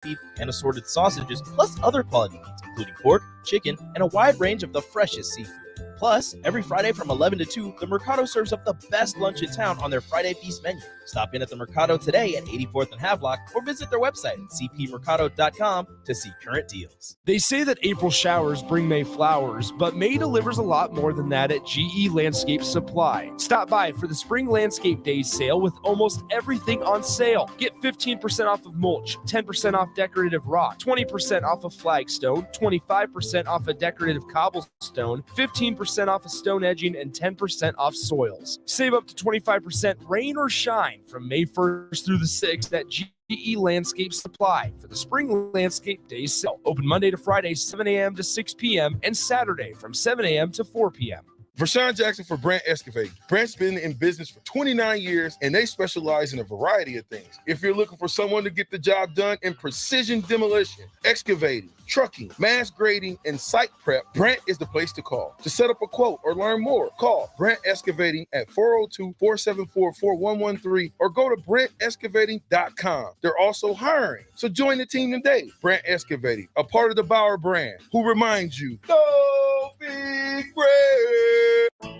beef, and assorted sausages, plus other quality meats, including pork, chicken, and a wide range of the freshest seafood. Plus, every Friday from 11 to 2, the Mercado serves up the best lunch in town on their Friday Feast menu. Stop in at the Mercado today at 84th and Havelock or visit their website at cpmercado.com to see current deals. They say that April showers bring May flowers, but May delivers a lot more than that at GE Landscape Supply. Stop by for the Spring Landscape Days sale with almost everything on sale. Get 15% off of mulch, 10% off decorative rock, 20% off of flagstone, 25% off of decorative cobblestone, 15% off of stone edging, and 10% off soils. Save up to 25% rain or shine from May 1st through the 6th at GE Landscape Supply for the Spring Landscape Days sale. Open Monday to Friday, 7 a.m. to 6 p.m. and Saturday from 7 a.m. to 4 p.m. Vershawn Jackson for Brandt Excavating. Brandt's been in business for 29 years, and they specialize in a variety of things. If you're looking for someone to get the job done in precision demolition, excavating, trucking, mass grading, and site prep, Brandt is the place to call. To set up a quote or learn more, call Brandt Excavating at 402-474-4113 or go to BrandtExcavating.com. They're also hiring, so join the team today. Brandt Excavating, a part of the Bauer brand, who reminds you, go big Brandt.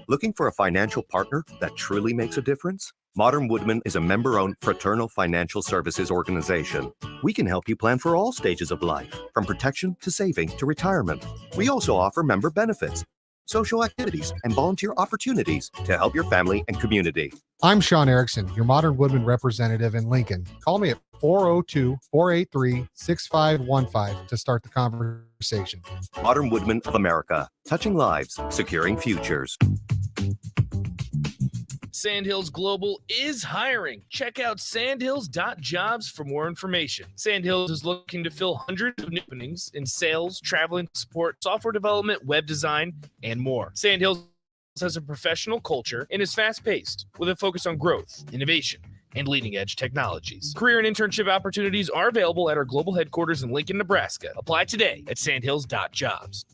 Looking for a financial partner that truly makes a difference? Modern Woodman is a member-owned fraternal financial services organization. We can help you plan for all stages of life, from protection to saving to retirement. We also offer member benefits, social activities, and volunteer opportunities to help your family and community. I'm Sean Erickson, your Modern Woodman representative in Lincoln. Call me at 402-483-6515 to start the conversation. Modern Woodman of America, touching lives, securing futures. Sandhills Global is hiring. Check out sandhills.jobs for more information. Sandhills is looking to fill hundreds of new openings in sales, traveling support, software development, web design, and more. Sandhills has a professional culture and is fast-paced with a focus on growth, innovation, and leading-edge technologies. Career and internship opportunities are available at our global headquarters in Lincoln, Nebraska. Apply today at sandhills.jobs.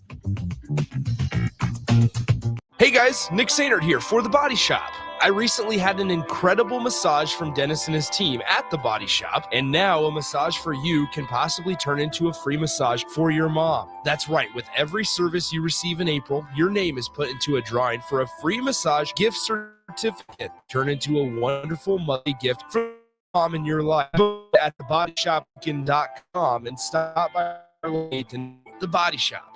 Hey guys, Nick Sainert here for The Body Shop. I recently had an incredible massage from Dennis and his team at The Body Shop, and now a massage for you can possibly turn into a free massage for your mom. That's right, with every service you receive in April, your name is put into a drawing for a free massage gift certificate. Turn into a wonderful monthly gift for mom in your life. Go at thebodyshop.com and stop by The Body Shop.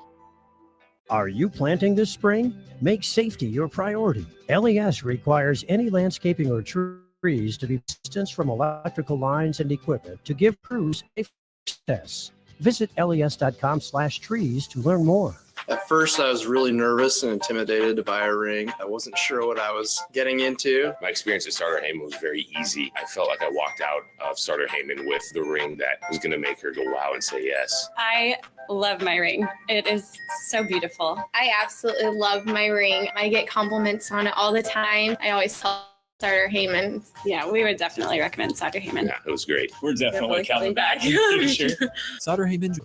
Are you planting this spring? Make safety your priority. LES requires any landscaping or trees to be distanced from electrical lines and equipment to give crews safe access. Visit les.com/trees to learn more. At first, I was really nervous and intimidated to buy a ring. I wasn't sure what I was getting into. My experience at Starter Heyman was very easy. I felt like I walked out of Starter Heyman with the ring that was going to make her go wow and say yes. I love my ring. It is so beautiful. I absolutely love my ring. I get compliments on it all the time. I always tell Starter Heyman. Yeah, we would definitely recommend Starter Heyman. Yeah, it was great. We're definitely coming back. Sure. Starter Heyman,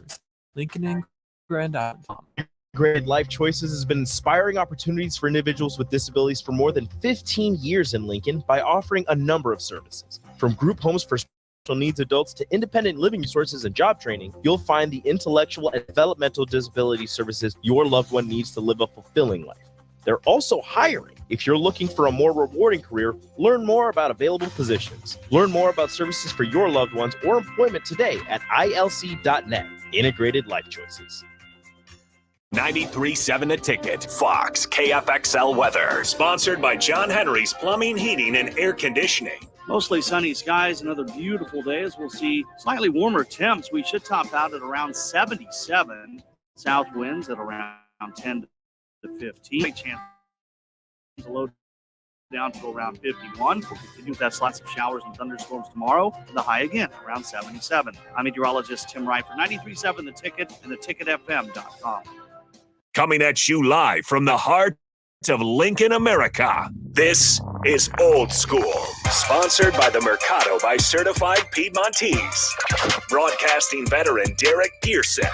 Lincoln and Grand.com. Integrated Life Choices has been inspiring opportunities for individuals with disabilities for more than 15 years in Lincoln by offering a number of services. From group homes for special needs adults to independent living resources and job training, you'll find the intellectual and developmental disability services your loved one needs to live a fulfilling life. They're also hiring. If you're looking for a more rewarding career, learn more about available positions. Learn more about services for your loved ones or employment today at ilc.net. Integrated Life Choices. 93.7 The Ticket, Fox, KFXL weather. Sponsored by John Henry's Plumbing, Heating, and Air Conditioning. Mostly sunny skies, another beautiful day as we'll see slightly warmer temps. We should top out at around 77. South winds at around 10 to 15. Chance to low down to around 51. We'll continue with that lots of showers and thunderstorms tomorrow. The high again around 77. I'm meteorologist Tim Wright for 93.7 The Ticket and theticketfm.com. Coming at you live from the heart of Lincoln, America. This is Old School, sponsored by the Mercado by Certified Piedmontese. Broadcasting veteran Derek Pearson.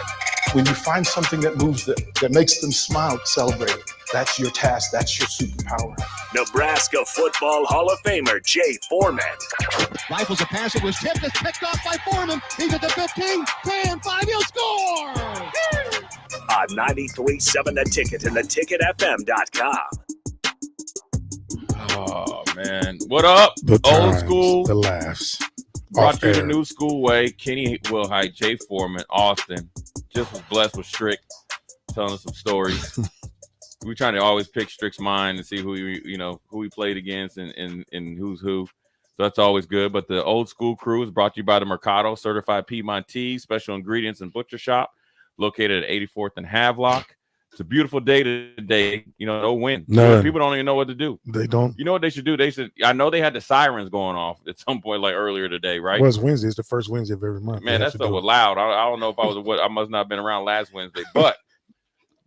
When you find something that moves them, that makes them smile, celebrate it. That's your task. That's your superpower. Nebraska Football Hall of Famer Jay Foreman. Rifles a pass. It was tipped. It's picked off by Foreman. He's at the 15, 10, 5. He'll score! On 93.7 The Ticket and theticketfm.com. Oh, man. What up? The Old times, school. the laughs. Brought Off you the air. new school way. Kenny Wilhite, Jay Foreman, Austin. Just was blessed with Strick telling us some stories. We're trying to always pick Strick's mind and see who he played against and who's who. So that's always good. But the old school crew is brought to you by the Mercado, certified Piedmontese, special ingredients and butcher shop, located at 84th and Havelock. It's a beautiful day today. No wind. None. People don't even know what to do. They don't. You know what they should do? I know they had the sirens going off at some point, like earlier today, right? Well, it's Wednesday. It's the first Wednesday of every month. Man, that stuff was loud. I don't know if I must not have been around last Wednesday, but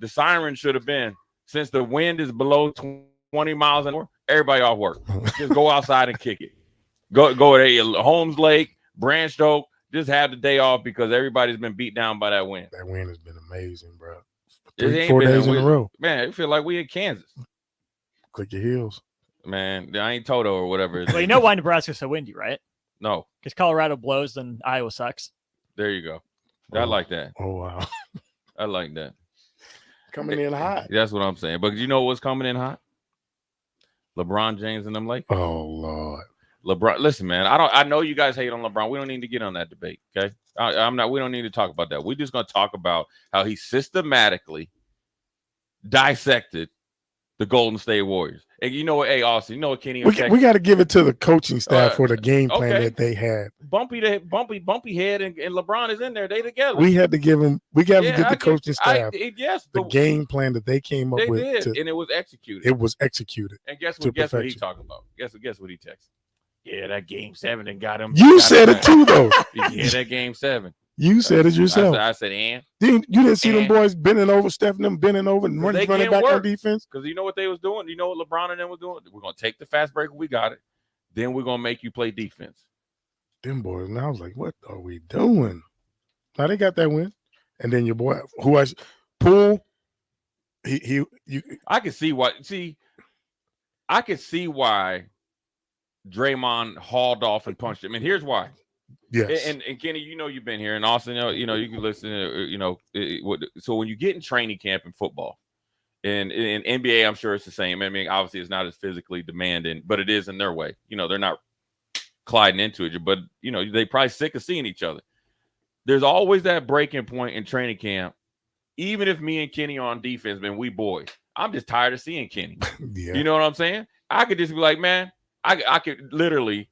the siren should have been, since the wind is below 20 miles an hour, everybody off work. Just go outside and kick it. Go to Holmes Lake, Branch Oak, just have the day off because everybody's been beat down by that wind. That wind has been amazing, bro. It ain't 4 been days in a row. Man, it feel like we in Kansas. Click your heels. Man, I ain't Toto or whatever. Well, you know why Nebraska's so windy, right? No. Because Colorado blows, then Iowa sucks. There you go. I like that. Oh, wow. I like that. Coming in hot. That's what I'm saying. But you know what's coming in hot? LeBron James and them Lakers. Oh, Lord. LeBron, listen, man. I know you guys hate on LeBron. We don't need to get on that debate, okay? We don't need to talk about that. We're just going to talk about how he systematically dissected the Golden State Warriors. And you know what, hey, Austin, you know what, Kenny? We got to give it to the coaching staff for the game plan that they had. Bumpy head, and LeBron is in there. They together. We had to give them. We got to give the coaching staff the game plan that they came up with. They did, and it was executed. It was executed. And guess what he talked about? Guess what he texted? Yeah, that game 7 and got him. You said it too, though. Yeah, that game 7. You said it yourself. I said, and you didn't see them boys bending over, Stephen bending over, and running back on defense. Because you know what they was doing? You know what LeBron and them was doing? We're gonna take the fast break. We got it. Then we're gonna make you play defense. Them boys. And I was like, what are we doing? Now they got that win, and then your boy, who I Poole, I can see why. I could see why Draymond hauled off and punched him, and here's why. Yes. And Kenny, you've been here, and Austin, you can listen to, so when you get in training camp in football, and in NBA, I'm sure it's the same. I mean, obviously it's not as physically demanding, but it is in their way. They're not colliding into it, but they probably sick of seeing each other. There's always that breaking point in training camp. Even if me and Kenny are on defense, man, we boys. I'm just tired of seeing Kenny. Yeah. You know what I'm saying? I could just be like, man, I could literally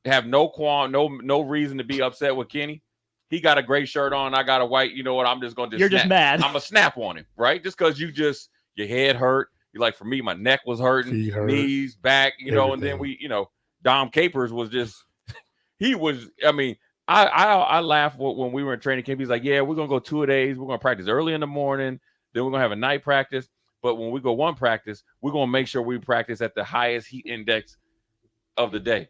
have no qualm, no reason to be upset with Kenny. He got a gray shirt on, I got a white. You know what? I'm just gonna You're just mad. I'm gonna snap on him, right? Just because your head hurt. You're like, for me, my neck was hurting, knees, back, everything. And then we, Dom Capers was just he was. I mean, I laughed when we were in training camp. He's like, yeah, we're gonna go 2 days. We're gonna practice early in the morning. Then we're gonna have a night practice. But when we go one practice, we're gonna make sure we practice at the highest heat index of the day.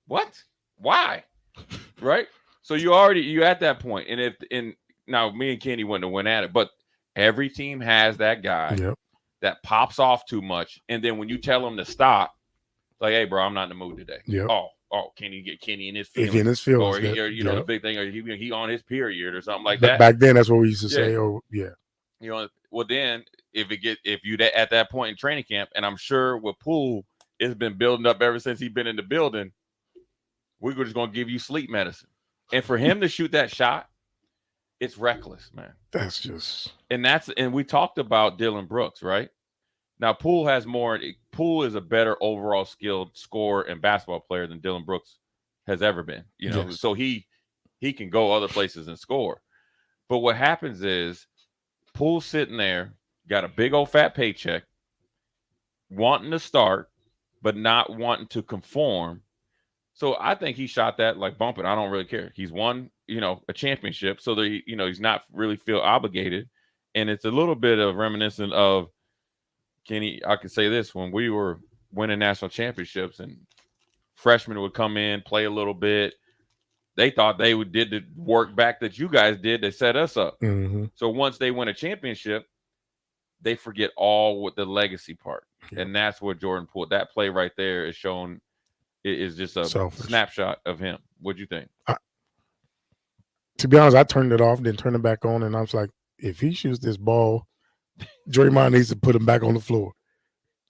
What? Why? Right? So you at that point. And now me and Kenny wouldn't have went at it, but every team has that guy that pops off too much. And then when you tell him to stop, like, hey, bro, I'm not in the mood today. Yep. Oh, can you get Kenny in his feelings? If he in his feelings, or the big thing, or he on his period or something like that. Back then, that's what we used to say. Oh, yeah. Well, then if you at that point in training camp, and I'm sure with Poole, it's been building up ever since he's been in the building. We're just gonna give you sleep medicine, and for him to shoot that shot, it's reckless, man. That's just and we talked about Dylan Brooks, right? Now Poole is a better overall skilled scorer and basketball player than Dylan Brooks has ever been. Yes. So he can go other places and score. But what happens is Poole's sitting there, got a big old fat paycheck, wanting to start, but not wanting to conform. So I think he shot that like bumping. I don't really care. He's won, a championship, so that he's not really feel obligated. And it's a little bit of reminiscent of Kenny. I could say this: when we were winning national championships, and freshmen would come in, play a little bit. They thought they did the work back that you guys did to set us up. Mm-hmm. So once they win a championship, they forget all with the legacy part. And that's what Jordan Poole, that play right there is shown is just a snapshot of him. What'd you think? To be honest, I turned it off, then turned it back on, and I was like, if he shoots this ball, Draymond needs to put him back on the floor.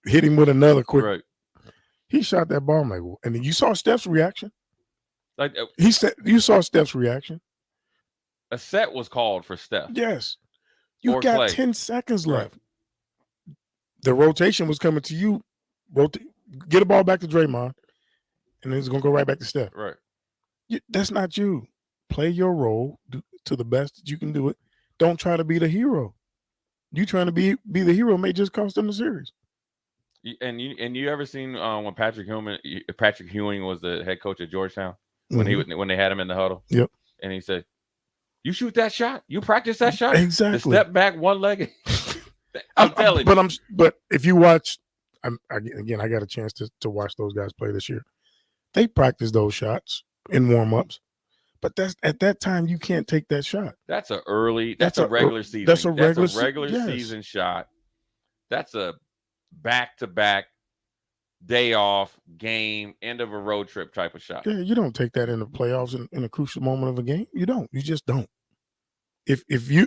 Hit him with another quick. Right. He shot that ball, I'm like, and then you saw Steph's reaction. Like he said, you saw Steph's reaction. A set was called for Steph. Yes. You Or got Clay. 10 seconds Right. left. The rotation was coming to you. Get a ball back to Draymond, and then it's going to go right back to Steph. Right. That's not you. Play your role to the best that you can do it. Don't try to be the hero. You trying to be the hero may just cost them the series. And you ever seen when Patrick Ewing was the head coach at Georgetown when they had him in the huddle? Yep. And he said, "You shoot that shot. You practice that shot. Exactly. The step back, one leg." I'm telling you. But if you watch, I got a chance to watch those guys play this year. They practice those shots in warm-ups, but that's at that time you can't take that shot. That's a regular season. That's a regular season shot. That's a back-to-back day off game, end of a road trip type of shot. Yeah, you don't take that in the playoffs in a crucial moment of a game. You don't. You just don't. If you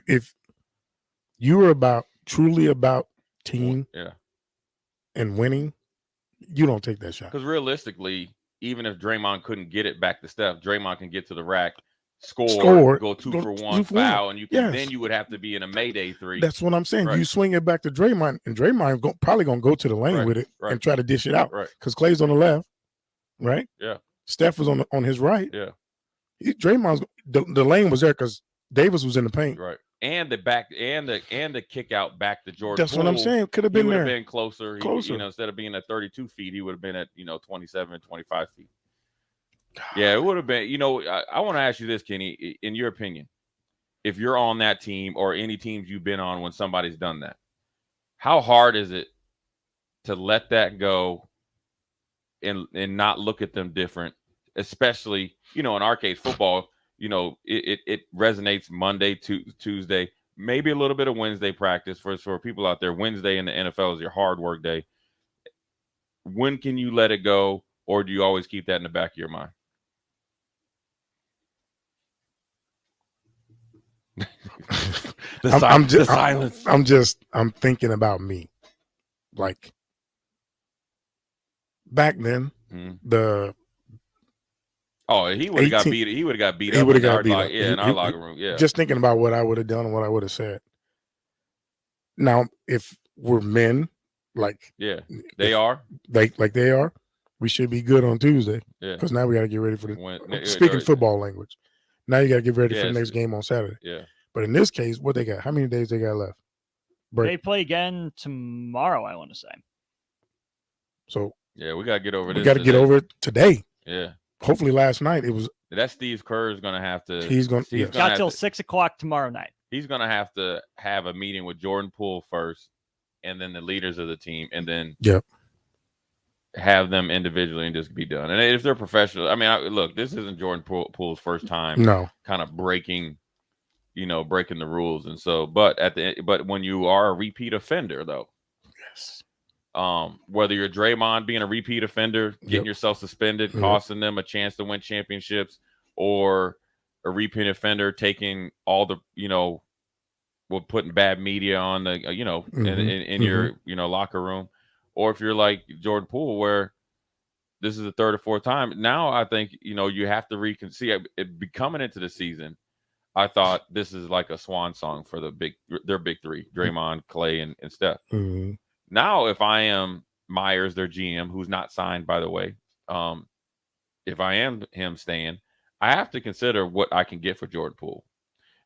are truly about team and winning, you don't take that shot. Because realistically, even if Draymond couldn't get it back to Steph, Draymond can get to the rack, score, go two for one, foul, and then you would have to be in a Mayday three. That's what I'm saying. Right. You swing it back to Draymond, and Draymond probably going to go to the lane with it and try to dish it out. Right. Because Clay's on the left, right? Yeah. Steph was on his right. Yeah. Draymond's the lane was there because Davis was in the paint. Right. And the back and the kick out back to Jordan. That's what I'm saying. Could have been there. He would have been closer. Instead of being at 32 feet, he would have been at 27, 25 feet. Yeah, it would have been. I want to ask you this, Kenny. In your opinion, if you're on that team or any teams you've been on when somebody's done that, how hard is it to let that go and not look at them different? Especially, in our case, football. It resonates Monday to Tuesday, maybe a little bit of Wednesday practice for people out there. Wednesday in the NFL is your hard work day. When can you let it go, or do you always keep that in the back of your mind? Silence. I'm thinking about me. Like back then, he would have got beat. He would have got beat up. In our locker room. Yeah. Just thinking about what I would have done and what I would have said. Now, if we're men, they are. They are, we should be good on Tuesday. Yeah. Because now we got to get ready for speaking football language. Now you got to get ready for the next game on Saturday. Yeah. But in this case, what they got? How many days they got left? They play again tomorrow, I want to say. So yeah, we got to get over this. We got to get over it today. Yeah. Hopefully last night it was. That Steve Kerr is going to have to. He's going to got till 6:00 tomorrow night. He's going to have a meeting with Jordan Poole first, and then the leaders of the team, and then have them individually and just be done. And if they're professional, look, this isn't Jordan Poole's first time. No. Kind of breaking the rules, and so, but when you are a repeat offender, though. Yes. Whether you're Draymond being a repeat offender, getting yourself suspended, costing them a chance to win championships, or a repeat offender taking all the, putting bad media on the, in your, locker room, or if you're like Jordan Poole, where this is the third or fourth time. Now I think, you have to coming into the season. I thought this is like a swan song for their big three, Draymond, Clay, and Steph. Mm-hmm. Now, if I am Myers, their GM, who's not signed, by the way, if I am him staying, I have to consider what I can get for Jordan Poole,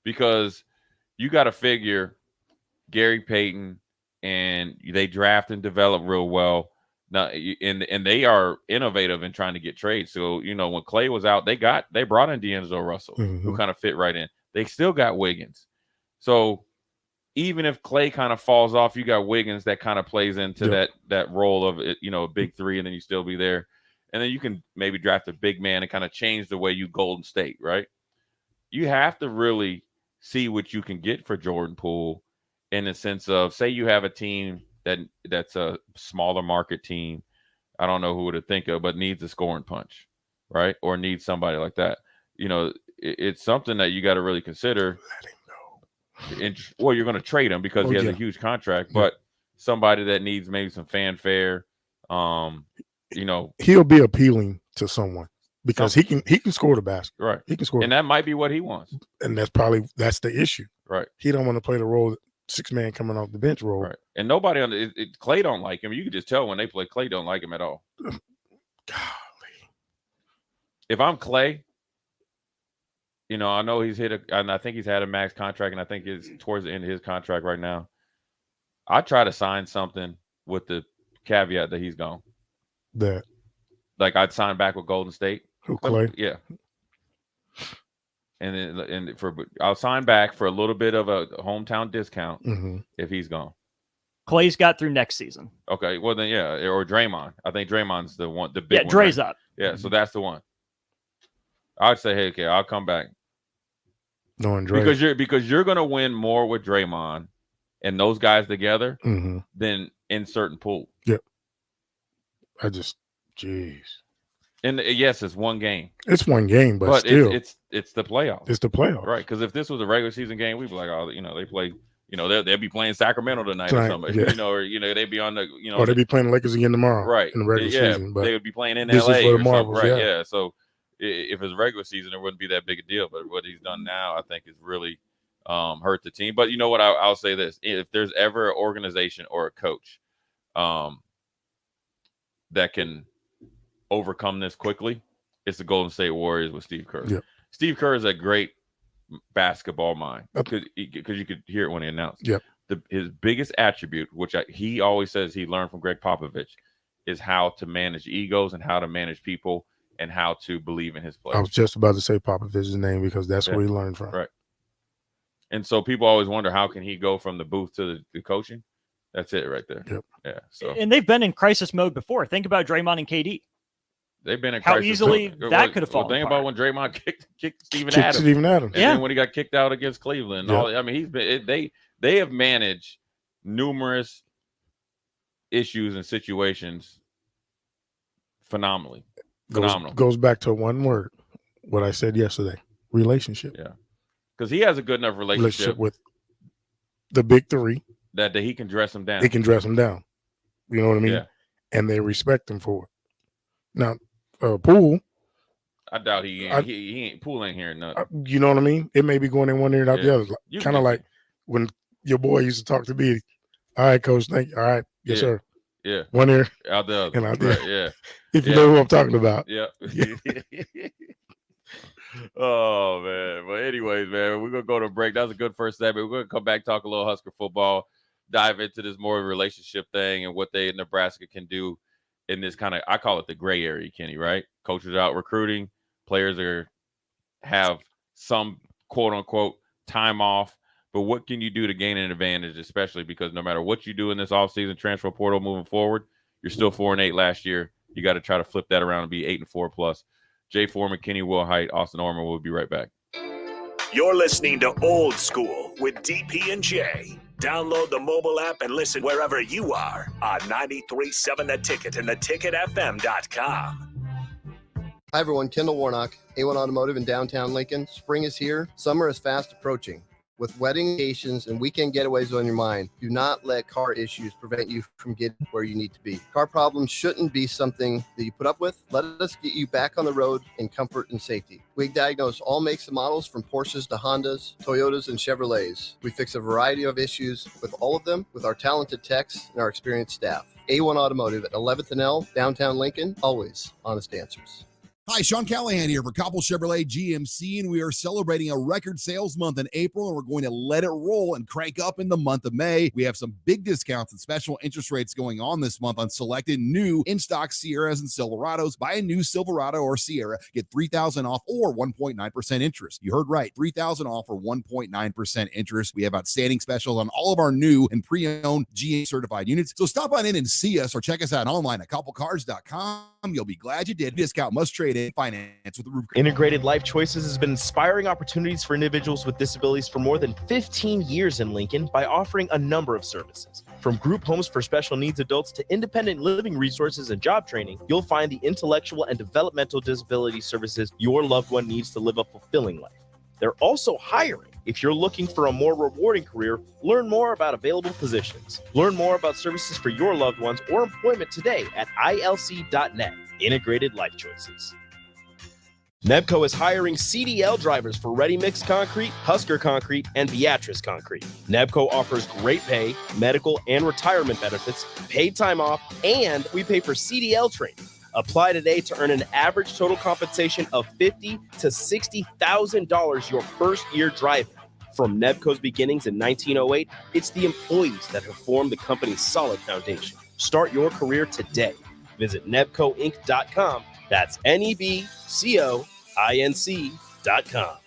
because you got to figure Gary Payton, and they draft and develop real well. Now, and they are innovative in trying to get trades. So, when Clay was out, they brought in D'Angelo Russell, who kind of fit right in. They still got Wiggins. So, even if Clay kind of falls off, you got Wiggins that kind of plays into that role of a big three, and then you still be there. And then you can maybe draft a big man and kind of change the way you Golden State, right? You have to really see what you can get for Jordan Poole, in the sense of, say you have a team that's a smaller market team. I don't know who to think of, but needs a scoring punch, right? Or needs somebody like that. It's something that you got to really consider. Let him go. Well, you're going to trade him because he has a huge contract, but somebody that needs maybe some fanfare. He'll be appealing to someone because he can score the basket. Right. He can score. And that might be what he wants. And that's the issue. Right. He don't want to play the role, 6-man coming off the bench role. Right. And nobody on Clay don't like him. You can just tell when they play. Clay don't like him at all. Golly. If I'm Clay, I know and I think he's had a max contract, and I think it's towards the end of his contract right now. I try to sign something with the caveat that he's gone. Like I'd sign back with Golden State. Who, Clay? Yeah. And I'll sign back for a little bit of a hometown discount if he's gone. Clay's got through next season. Okay, well then or Draymond. I think Draymond's the one, the big one. Yeah, Dre's right? up. Yeah, so that's the one. I'd say, hey, okay, I'll come back. Knowing Dre. Because you're gonna win more with Draymond and those guys together than insert and pool. Yep. Jeez. And yes, it's one game. It's one game, but still, it's the playoffs. It's the playoffs, right? Because if this was a regular season game, we'd be like, oh, they play. They'll be playing Sacramento tonight or something. Yeah. Or they'd be on the. Or they'd be playing Lakers again tomorrow, right? In the regular season, but they would be playing in this LA is for the or marbles, something, right? Yeah. So if it's regular season, it wouldn't be that big a deal. But what he's done now, I think, is really hurt the team. But you know what? I'll say this: if there's ever an organization or a coach that can overcome this quickly, it's the Golden State Warriors with Steve Kerr. Yep. Steve Kerr is a great basketball mind because you could hear it when he announced. Yep. His biggest attribute, which he always says he learned from Greg Popovich, is how to manage egos and how to manage people and how to believe in his players. I was just about to say Popovich's name because that's where he learned from. Right. And so people always wonder, how can he go from the booth to the coaching? That's it right there. Yep. Yeah. So And they've been in crisis mode before. Think about Draymond and KD. They've been in how crisis easily too. that could have fallen. Think apart. about when Draymond kicked Steven Adams. And then when he got kicked out against Cleveland. He's been they have managed numerous issues and situations phenomenally. Phenomenal. Goes back to one word, what I said yesterday: relationship. Yeah, because he has a good enough relationship with the big three that he can dress them down. He can dress them down. You know what I mean? Yeah. And they respect him for it. Now, Poole, I doubt he ain't Poole ain't hearing nothing. You know what I mean? It may be going in one ear and out the other. Kind of like when your boy used to talk to me. All right, coach, thank you. All right, yes, sir. Yeah. One ear out the other. And out the right, other. yeah. If you know who I'm talking about. Yeah. Oh man. But anyways, man, we're gonna go to a break. That was a good first segment. We're gonna come back, talk a little Husker football, dive into this more relationship thing and what they in Nebraska can do in this kind of, I call it the gray area, Kenny, right? Coaches out recruiting, players have some quote unquote time off. But what can you do to gain an advantage, especially because no matter what you do in this offseason transfer portal moving forward, you're still 4-8 last year. You got to try to flip that around and be 8-4 plus. Jay Foreman, Kenny Wilhite, Austin Orman. We'll be right back. You're listening to Old School with DP and J. Download the mobile app and listen wherever you are on 93.7 The Ticket and theticketfm.com. Hi, everyone. Kendall Warnock, A1 Automotive in downtown Lincoln. Spring is here. Summer is fast approaching. With wedding vacations and weekend getaways on your mind, do not let car issues prevent you from getting where you need to be. Car problems shouldn't be something that you put up with. Let us get you back on the road in comfort and safety. We diagnose all makes and models from Porsches to Hondas, Toyotas, and Chevrolets. We fix a variety of issues with all of them with our talented techs and our experienced staff. A1 Automotive at 11th and L, downtown Lincoln, always honest answers. Hi, Sean Callahan here for Koppel Chevrolet GMC, and we are celebrating a record sales month in April, and we're going to let it roll and crank up in the month of May. We have some big discounts and special interest rates going on this month on selected new in-stock Sierras and Silverados. Buy a new Silverado or Sierra, get $3,000 off or 1.9% interest. You heard right, $3,000 off or 1.9% interest. We have outstanding specials on all of our new and pre-owned GM certified units. So stop on in and see us or check us out online at koppelcars.com. You'll be glad you did. Discount must trade in finance with the roof. Integrated Life Choices has been inspiring opportunities for individuals with disabilities for more than 15 years in Lincoln by offering a number of services. From group homes for special needs adults to independent living resources and job training, you'll find the intellectual and developmental disability services your loved one needs to live a fulfilling life. They're also hiring. If you're looking for a more rewarding career, learn more about available positions. Learn more about services for your loved ones or employment today at ilc.net. Integrated Life Choices. Nebco is hiring CDL drivers for Ready Mix Concrete, Husker Concrete, and Beatrice Concrete. Nebco offers great pay, medical, and retirement benefits, paid time off, and we pay for CDL training. Apply today to earn an average total compensation of $50,000 to $60,000 your first year driving. From Nebco's beginnings in 1908, it's the employees that have formed the company's solid foundation. Start your career today. Visit nebcoinc.com. That's NEBCOINC.com.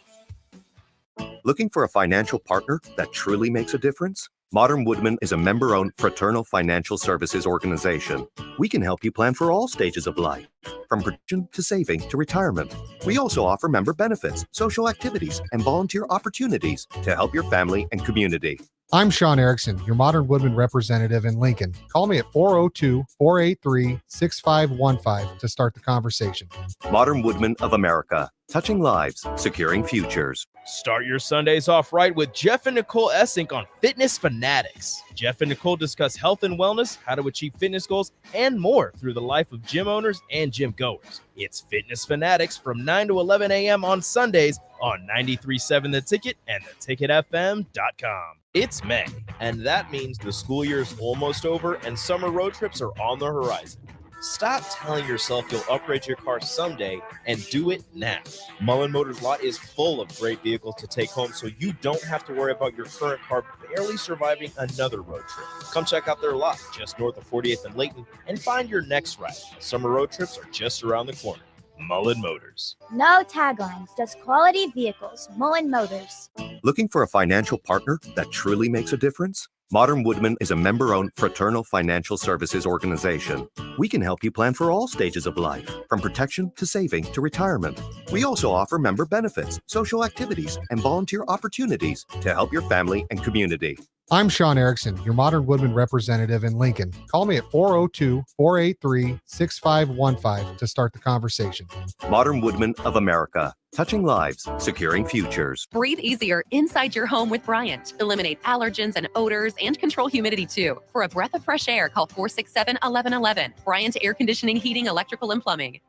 Looking for a financial partner that truly makes a difference? Modern Woodman is a member-owned fraternal financial services organization. We can help you plan for all stages of life, from protection to saving to retirement. We also offer member benefits, social activities, and volunteer opportunities to help your family and community. I'm Sean Erickson, your Modern Woodman representative in Lincoln. Call me at 402-483-6515 to start the conversation. Modern Woodman of America, touching lives, securing futures. Start your Sundays off right with Jeff and Nicole Essink on Fitness Fanatics. Jeff and Nicole discuss health and wellness, how to achieve fitness goals, and more through the life of gym owners and gym goers. It's Fitness Fanatics from 9 to 11 a.m. on Sundays on 93.7 The Ticket and theticketfm.com. It's May, and that means the school year is almost over and summer road trips are on the horizon. Stop telling yourself you'll upgrade your car someday and do it now. Mullen Motors lot is full of great vehicles to take home, so you don't have to worry about your current car barely surviving another road trip. Come check out their lot just north of 48th and Layton and find your next ride. Summer road trips are just around the corner. Mullen Motors. No taglines, just quality vehicles. Mullen Motors. Looking for a financial partner that truly makes a difference? Modern Woodman is a member-owned fraternal financial services organization. We can help you plan for all stages of life, from protection to saving to retirement. We also offer member benefits, social activities, and volunteer opportunities to help your family and community. I'm Sean Erickson, your Modern Woodman representative in Lincoln. Call me at 402-483-6515 to start the conversation. Modern Woodman of America, touching lives, securing futures. Breathe easier inside your home with Bryant. Eliminate allergens and odors and control humidity too. For a breath of fresh air, call 467-1111. Bryant Air Conditioning, Heating, Electrical, and Plumbing.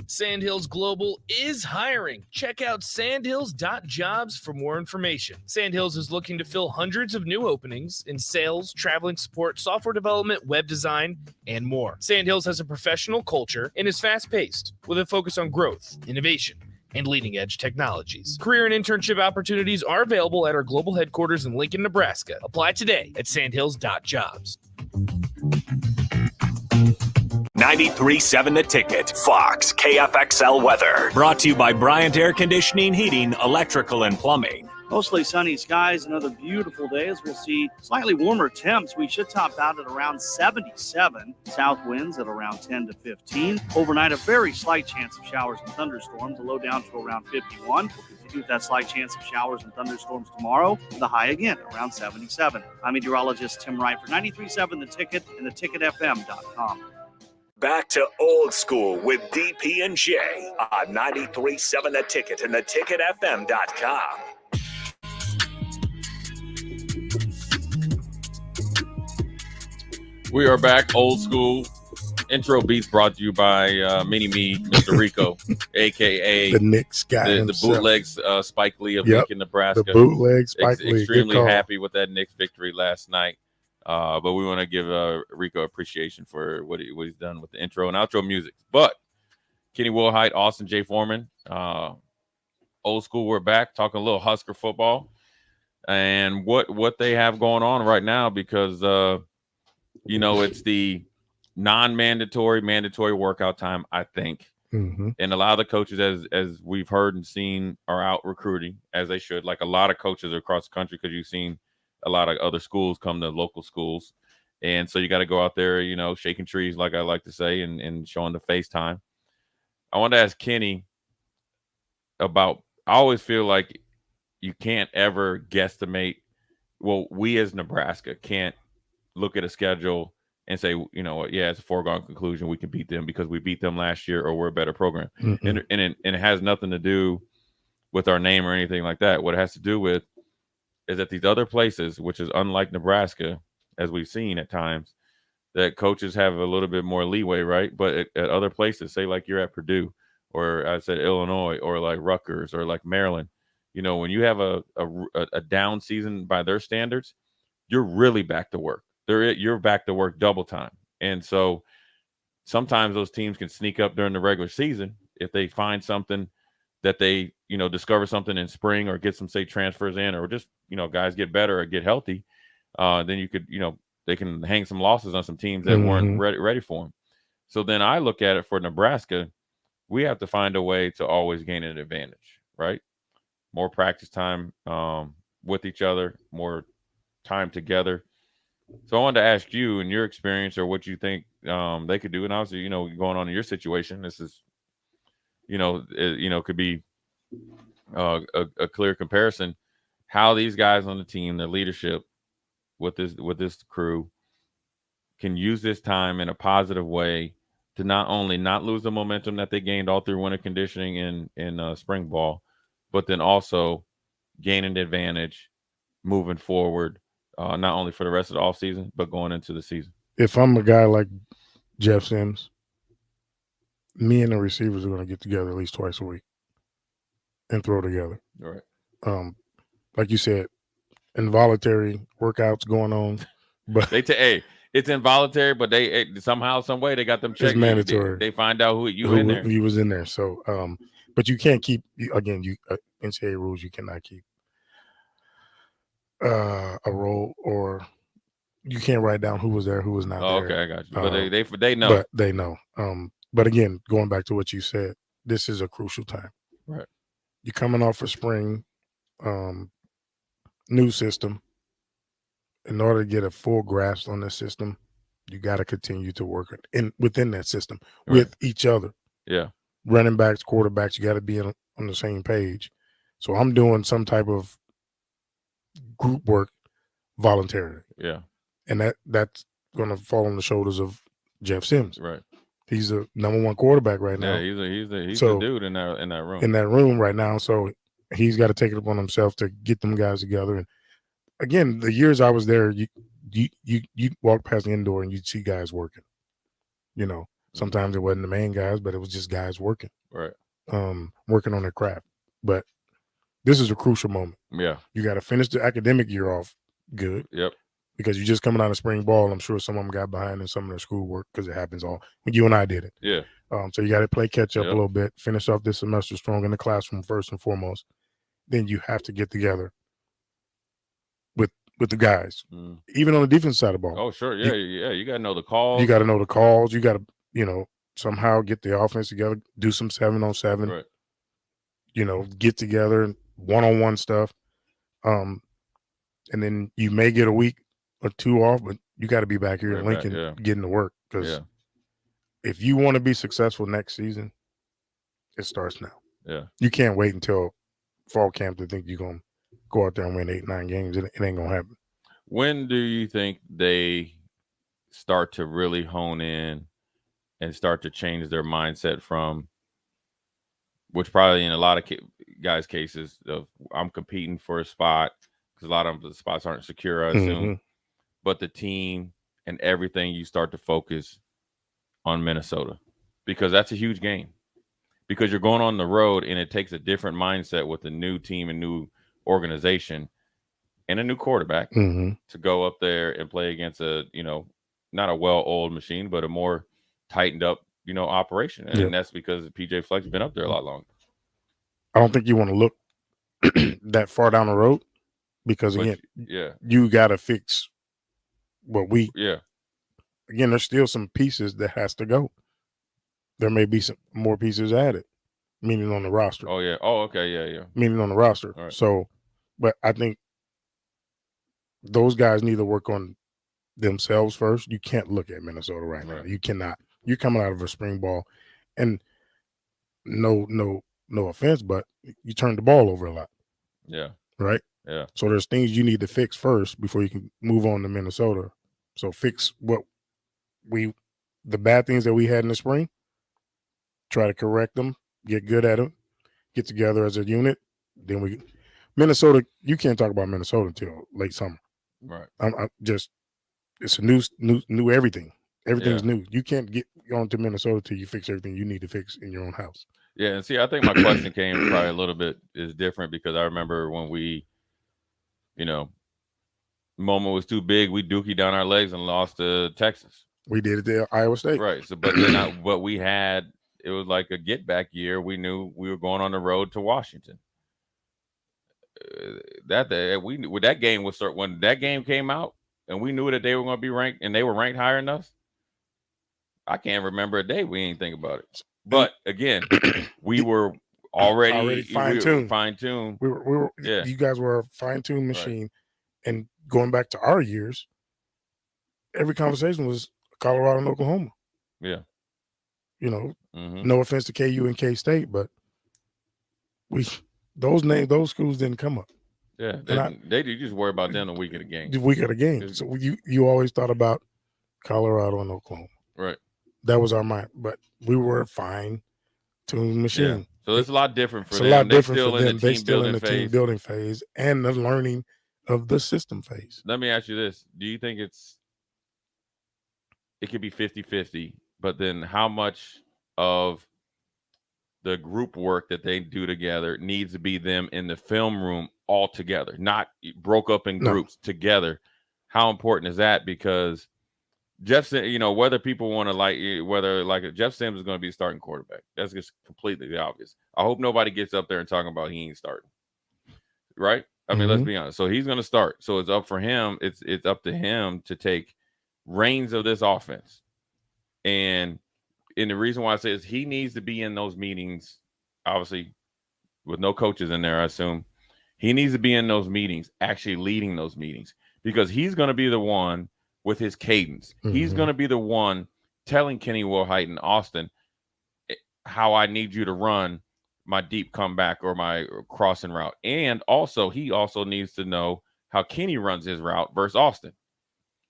Sandhills Global is hiring. Check out sandhills.jobs for more information. Sandhills is looking to fill hundreds of new openings in sales, traveling support, software development, web design, and more. Sandhills has a professional culture and is fast-paced with a focus on growth, innovation, and leading-edge technologies. Career and internship opportunities are available at our global headquarters in Lincoln, Nebraska. Apply today at sandhills.jobs. 93.7 The Ticket, Fox, KFXL weather. Brought to you by Bryant Air Conditioning, Heating, Electrical, and Plumbing. Mostly sunny skies, another beautiful day as we'll see slightly warmer temps. We should top out at around 77. South winds at around 10 to 15. Overnight, a very slight chance of showers and thunderstorms, a low down to around 51. We'll continue with that slight chance of showers and thunderstorms tomorrow. The high again around 77. I'm meteorologist Tim Wright for 93.7 The Ticket and theticketfm.com. Back to old school with DP and J on 93.7 The Ticket and theticketfm.com. We are back, old school. Intro beats brought to you by Mini-Me, Mr. Rico, a.k.a. the Knicks guy the bootlegs Spike Lee of Lincoln, Nebraska. The bootleg Spike Lee. Extremely happy with that Knicks victory last night. But we want to give Rico appreciation for what he's done with the intro and outro music. But Kenny Wilhite, Austin J. Foreman, old school, we're back talking a little Husker football and what they have going on right now because, it's the non-mandatory, mandatory workout time, I think. Mm-hmm. And a lot of the coaches, as we've heard and seen, are out recruiting, as they should. Like a lot of coaches across the country, because you've seen a lot of other schools come to local schools. And so you got to go out there, shaking trees, like I like to say, and showing the FaceTime. I want to ask Kenny about, I always feel like you can't ever guesstimate. Well, we as Nebraska can't look at a schedule and say, yeah, it's a foregone conclusion. We can beat them because we beat them last year or we're a better program. And it has nothing to do with our name or anything like that. What it has to do with is that these other places, which is unlike Nebraska, as we've seen at times, that coaches have a little bit more leeway, right? But at other places, say like you're at Purdue, or I said Illinois, or like Rutgers, or like Maryland, when you have a down season by their standards, you're really back to work. You're back to work double time. And so sometimes those teams can sneak up during the regular season if they find something that they, discover something in spring, or get some, say, transfers in, or just, guys get better or get healthy. Then you could, they can hang some losses on some teams that weren't ready for them. So then I look at it for Nebraska, we have to find a way to always gain an advantage, right? More practice time with each other, more time together. So I wanted to ask you, in your experience, or what you think they could do. And obviously, going on in your situation, this is, could be a clear comparison. How these guys on the team, their leadership with this crew, can use this time in a positive way to not only not lose the momentum that they gained all through winter conditioning in spring ball, but then also gain an advantage moving forward, not only for the rest of the offseason, but going into the season. If I'm a guy like Jeff Sims, me and the receivers are going to get together at least twice a week and throw together. All right. Like you said, involuntary workouts going on, but it's involuntary, but they somehow, some way, they got them checked. It's mandatory. They find out who in there. He was in there. So, but you can't keep, again, NCAA rules, you cannot keep a roll, or you can't write down who was there, who was not there. Okay, I got you. But they know. But they know. But again, going back to what you said, this is a crucial time. Right. You're coming off of spring, new system. In order to get a full grasp on the system, you got to continue to work within that system with each other. Yeah. Running backs, quarterbacks, you got to be on the same page. So I'm doing some type of group work voluntarily. Yeah. And that's going to fall on the shoulders of Jeff Sims. Right. He's the #1 quarterback right now. Yeah, he's the dude in that room. In that room right now. So he's got to take it upon himself to get them guys together. And again, the years I was there, you walk past the indoor and you'd see guys working. Sometimes it wasn't the main guys, but it was just guys working. Right. Working on their craft. But this is a crucial moment. Yeah. You got to finish the academic year off good. Yep. Because you're just coming out of spring ball. I'm sure some of them got behind in some of their schoolwork, because it happens all. You and I did it. Yeah. So you got to play catch up a little bit, finish off this semester strong in the classroom first and foremost. Then you have to get together with the guys, even on the defense side of the ball. Oh, sure. Yeah. You got to know the calls. You got to know the calls. You got to, somehow get the offense together, do some 7-on-7, right. Get together and one-on-one stuff. And then you may get a week or two off, but you got to be back here in Lincoln getting to work. Because if you want to be successful next season, it starts now. Yeah. You can't wait until fall camp to think you're going to go out there and win 8-9 games. It ain't going to happen. When do you think they start to really hone in and start to change their mindset from, which probably in a lot of guys' cases of, I'm competing for a spot, because a lot of the spots aren't secure, I assume, but the team and everything, you start to focus on Minnesota, because that's a huge game, because you're going on the road and it takes a different mindset with a new team and new organization and a new quarterback to go up there and play against a, not a well-oiled machine, but a more tightened up, operation. And that's because PJ Fleck's been up there a lot longer. I don't think you want to look that far down the road, because again, you got to fix what again, there's still some pieces that has to go. There may be some more pieces added, meaning on the roster. Oh, yeah. Oh, okay. Yeah. Meaning on the roster. Right. So, but I think those guys need to work on themselves first. You can't look at Minnesota right now. You cannot. You're coming out of a spring ball, and no offense, but you turn the ball over a lot. Yeah. Right. Yeah. So there's things you need to fix first before you can move on to Minnesota. So fix the bad things that we had in the spring. Try to correct them. Get good at them. Get together as a unit. Then Minnesota. You can't talk about Minnesota until late summer. Right. I'm just. It's a new everything. Everything's new. You can't get on to Minnesota till you fix everything you need to fix in your own house. Yeah, and see, I think my question came probably a little bit is different because I remember when we, moment was too big, we dookie down our legs and lost to Texas. We did it at Iowa State. Right. So, but then what we had, it was like a get back year. We knew we were going on the road to Washington. We knew when that game was when that game came out, and we knew that they were going to be ranked, and they were ranked higher than us. I can't remember a day we ain't think about it. But again, we were already fine-tuned. We were yeah. You guys were a fine-tuned machine. Right. And going back to our years, every conversation was Colorado and Oklahoma. Yeah. No offense to KU and K-State, but those schools didn't come up. Yeah, they just worry about them the week of the game. The week of the game. So you always thought about Colorado and Oklahoma. Right. That was our mind, but we were a fine-tuned machine. Yeah. So it's a lot different for them. It's a lot different for them. They're still in the team building phase and the learning of the system phase. Let me ask you this. Do you think it could be 50-50, but then how much of the group work that they do together needs to be them in the film room all together, not broke up in groups together? How important is that? Because Jeff, whether people want to Jeff Sims is going to be the starting quarterback. That's just completely obvious. I hope nobody gets up there and talking about he ain't starting. Right? I mean, let's be honest. So he's going to start. So it's up for him. It's up to him to take reins of this offense. And the reason why I say is he needs to be in those meetings, obviously, with no coaches in there, I assume. He needs to be in those meetings, actually leading those meetings, because he's going to be the one with his cadence. He's going to be the one telling Kenny Wilhite and Austin how I need you to run my deep comeback or my crossing route. And also, he also needs to know how Kenny runs his route versus Austin,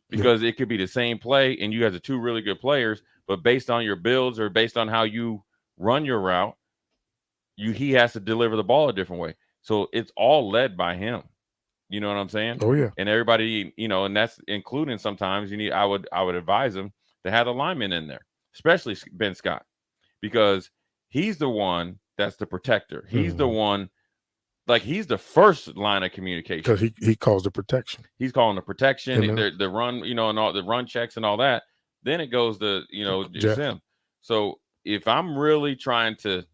because it could be the same play and you guys are two really good players, but based on your builds or based on how you run your route, he has to deliver the ball a different way. So it's all led by him. You know what I'm saying? Oh yeah. And everybody, and that's including sometimes I would advise him to have a lineman in there, especially Ben Scott, because he's the one that's the protector. He's the one, he's the first line of communication. Because he calls the protection. He's calling the protection, the run, and all the run checks and all that. Then it goes to, Sim. So if I'm really trying to,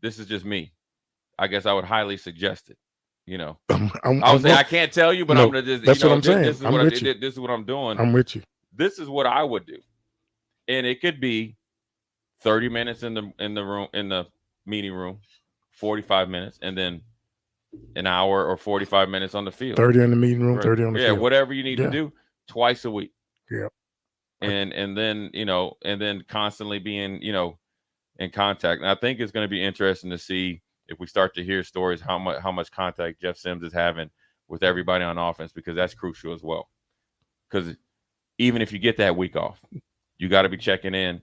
this is just me, I guess I would highly suggest it. I would say I can't tell you, but I'm gonna just. That's what I'm saying. This is what I'm doing. I'm with you. This is what I would do, and it could be 30 minutes in the meeting room, 45 minutes, and then an hour or 45 minutes on the field. 30 in the meeting room, 30 on the field. Yeah, whatever you need to do, twice a week. Yeah, and then and then constantly being in contact. And I think it's going to be interesting to see if we start to hear stories how much contact Jeff Sims is having with everybody on offense, because that's crucial as well. Because even if you get that week off, you got to be checking in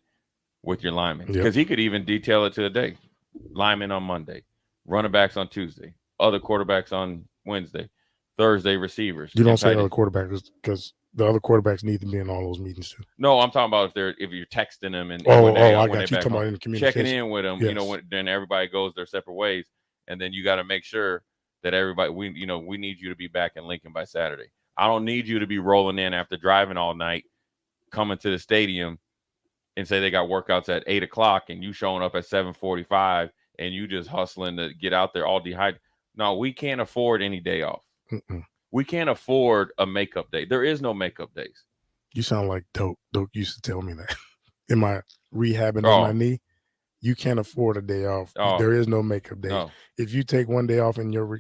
with your linemen, because he could even detail it to the day. Linemen on Monday, running backs on Tuesday, other quarterbacks on Wednesday, Thursday receivers. You don't say other quarterbacks because the other quarterbacks need to be in all those meetings too. No, I'm talking about if you're texting them and I got you talking about in the communication. Checking in with them, Yes. Then everybody goes their separate ways, and then you got to make sure that everybody we need you to be back in Lincoln by Saturday. I don't need you to be rolling in after driving all night, coming to the stadium, and say they got workouts at 8:00 and you showing up at 7:45 and you just hustling to get out there all dehydrated. No, we can't afford any day off. We can't afford a makeup day. There is no makeup days. You sound like Doak. Doak used to tell me that in my rehabbing on my knee. You can't afford a day off. There is no makeup day. No. If you take one day off in your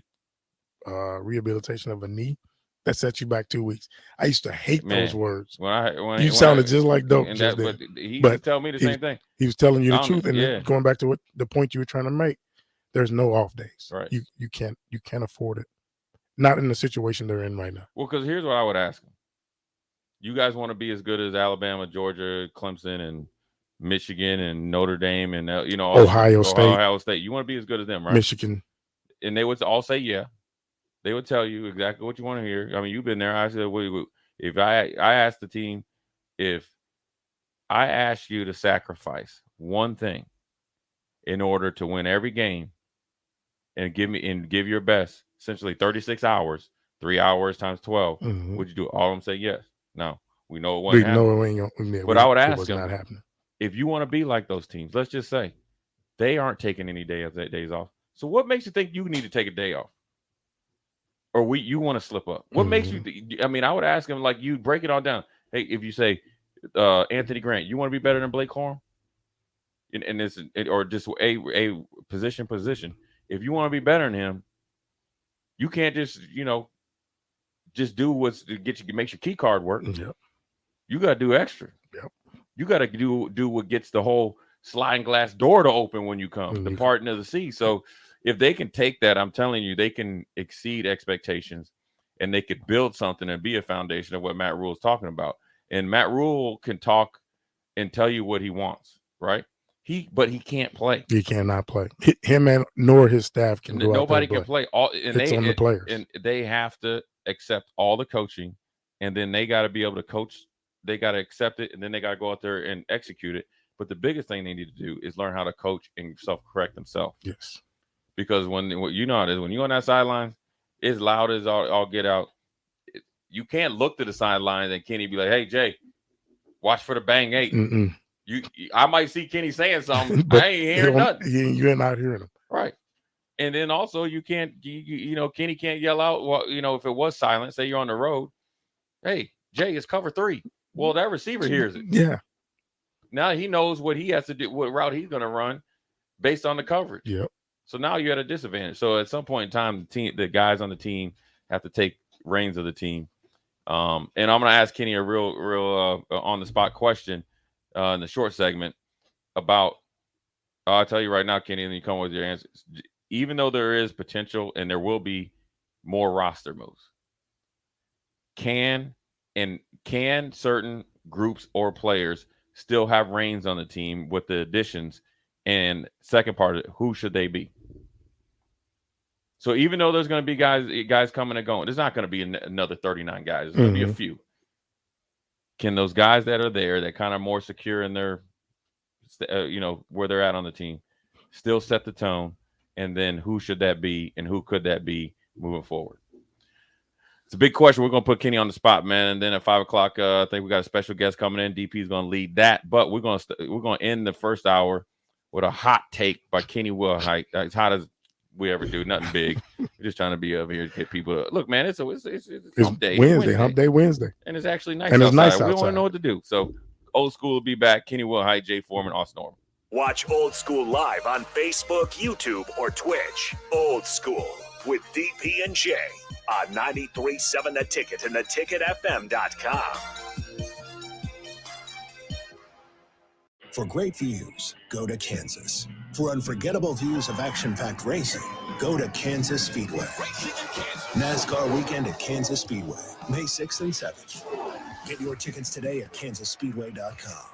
rehabilitation of a knee, That set you back 2 weeks. I used to hate those words. When You sounded just like Dope and just that, then. but he would tell me the same thing. He was telling you the I don't- truth, and yeah. going back to what the point you were trying to make, there's no off days. Right. You can't afford it. Not in the situation they're in right now. Well, because here's what I would ask them. You guys want to be as good as Alabama, Georgia, Clemson, and Michigan, and Notre Dame, and Ohio State. You want to be as good as them, right? Michigan. And they would all say, yeah. They would tell you exactly what you want to hear. I mean, you've been there. I said, if I asked the team, if I asked you to sacrifice one thing in order to win every game and give your best, essentially 36 hours, 3 hours times 12, would you do it? All of them say yes. No, we know it wasn't happening. But I would ask them, not happening. If you want to be like those teams, let's just say they aren't taking any days off. So what makes you think you need to take a day off? Or you want to slip up? What makes you? I mean, I would ask him, like, you break it all down. Hey, if you say Anthony Grant, you want to be better than Blake Corum, or just a position. If you want to be better than him, you can't just do what's makes your key card work. Yep. You got to do extra. Yep. You got to do what gets the whole sliding glass door to open when you come, the parting of the sea. So if they can take that, I'm telling you, they can exceed expectations, and they could build something and be a foundation of what Matt Rule is talking about. And Matt Rule can talk and tell you what he wants, right? But he can't play. He cannot play. Him nor his staff can go Nobody out there can play. It's on the players. And they have to accept all the coaching, and then they got to be able to coach. They got to accept it, and then they got to go out there and execute it. But the biggest thing they need to do is learn how to coach and self-correct themselves. Yes. Because when you know how it is, when you're on that sideline, it's loud as all get out. You can't look to the sidelines and Kenny be like, "Hey Jay, watch for the bang 8." I might see Kenny saying something. But I ain't hearing nothing. You're not hearing him. Right. And then also you can't, Kenny can't yell out. Well, if it was silent, say you're on the road. Hey Jay, it's cover 3. Well, that receiver hears it. Yeah. Now he knows what he has to do, what route he's going to run based on the coverage. Yep. So now you're at a disadvantage. So at some point in time, the guys on the team have to take reins of the team. And I'm going to ask Kenny a real on the spot question in the short segment about. I'll tell you right now, Kenny, and then you come with your answers. Even though there is potential and there will be more roster moves, can certain groups or players still have reins on the team with the additions? And second part of it, who should they be? So even though there's going to be guys coming and going, there's not going to be another 39 guys. There's going to be a few. Can those guys that are there, that kind of more secure in their, where they're at on the team, still set the tone? And then who should that be, and who could that be moving forward? It's a big question. We're going to put Kenny on the spot, man. And then at 5 o'clock, I think we got a special guest coming in. DP is going to lead that. But we're going to end the first hour with a hot take by Kenny Wilhite. As hot as we ever do, nothing big. We're just trying to be over here to get people. Look, man, it's hump day. Hump day Wednesday. And it's actually nice and outside. It's nice we outside. don't want to know what to do. So Old School will be back. Kenny Wilhite, Jay Foreman, Austin Norman. Watch Old School live on Facebook, YouTube, or Twitch. Old School with DP and J on 93.7 The Ticket and theticketfm.com. For great views, go to Kansas. For unforgettable views of action-packed racing, go to Kansas Speedway. NASCAR weekend at Kansas Speedway, May 6th and 7th. Get your tickets today at kansasspeedway.com.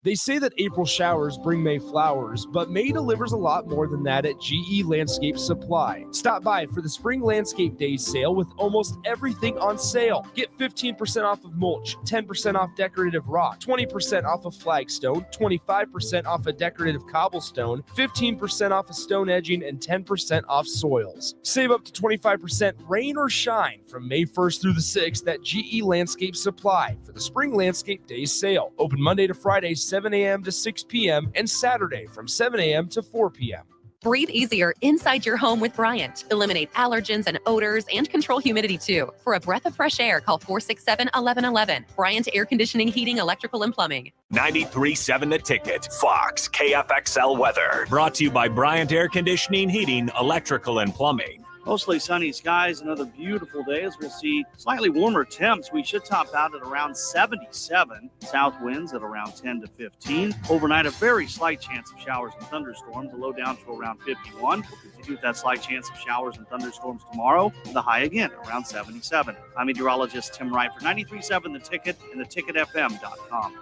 They say that April showers bring May flowers, but May delivers a lot more than that at GE Landscape Supply. Stop by for the Spring Landscape Days sale with almost everything on sale. Get 15% off of mulch, 10% off decorative rock, 20% off of flagstone, 25% off of decorative cobblestone, 15% off of stone edging, and 10% off soils. Save up to 25% rain or shine from May 1st through the 6th at GE Landscape Supply for the Spring Landscape Days sale. Open Monday to Friday, 7 a.m. to 6 p.m. and Saturday from 7 a.m. to 4 p.m. Breathe easier inside your home with Bryant. Eliminate allergens and odors and control humidity too. For a breath of fresh air, call 467-1111. Bryant Air Conditioning, Heating, Electrical, and Plumbing. 93.7 The Ticket. Fox KFXL weather. Brought to you by Bryant Air Conditioning, Heating, Electrical, and Plumbing. Mostly sunny skies, another beautiful day as we'll see slightly warmer temps. We should top out at around 77. South winds at around 10 to 15. Overnight, a very slight chance of showers and thunderstorms, a low down to around 51. We'll continue with that slight chance of showers and thunderstorms tomorrow. The high again around 77. I'm meteorologist Tim Wright for 93.7 The Ticket and theticketfm.com.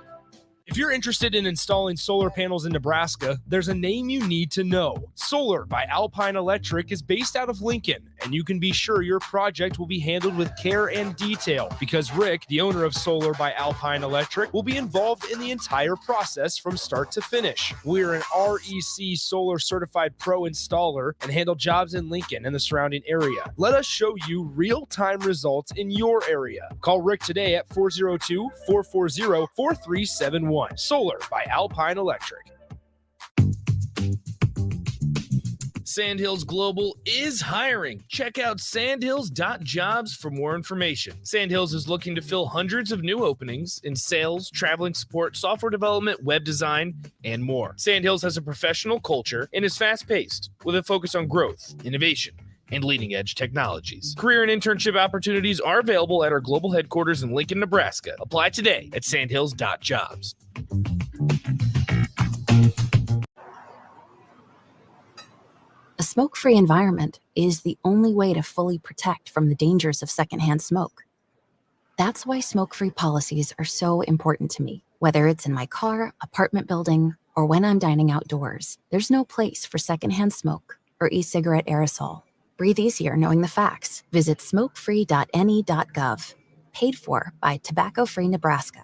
If you're interested in installing solar panels in Nebraska, there's a name you need to know. Solar by Alpine Electric is based out of Lincoln, and you can be sure your project will be handled with care and detail because Rick, the owner of Solar by Alpine Electric, will be involved in the entire process from start to finish. We're an REC Solar Certified Pro installer and handle jobs in Lincoln and the surrounding area. Let us show you real-time results in your area. Call Rick today at 402-440-4371. Solar by Alpine Electric. Sandhills Global is hiring. Check out sandhills.jobs for more information. Sandhills is looking to fill hundreds of new openings in sales, traveling support, software development, web design, and more. Sandhills has a professional culture and is fast-paced with a focus on growth, innovation, and leading-edge technologies. Career and internship opportunities are available at our global headquarters in Lincoln, Nebraska. Apply today at sandhills.jobs. A smoke-free environment is the only way to fully protect from the dangers of secondhand smoke. That's why smoke-free policies are so important to me. Whether it's in my car, apartment building, or when I'm dining outdoors, there's no place for secondhand smoke or e-cigarette aerosol. Breathe easier knowing the facts. Visit smokefree.ne.gov. Paid for by Tobacco Free Nebraska.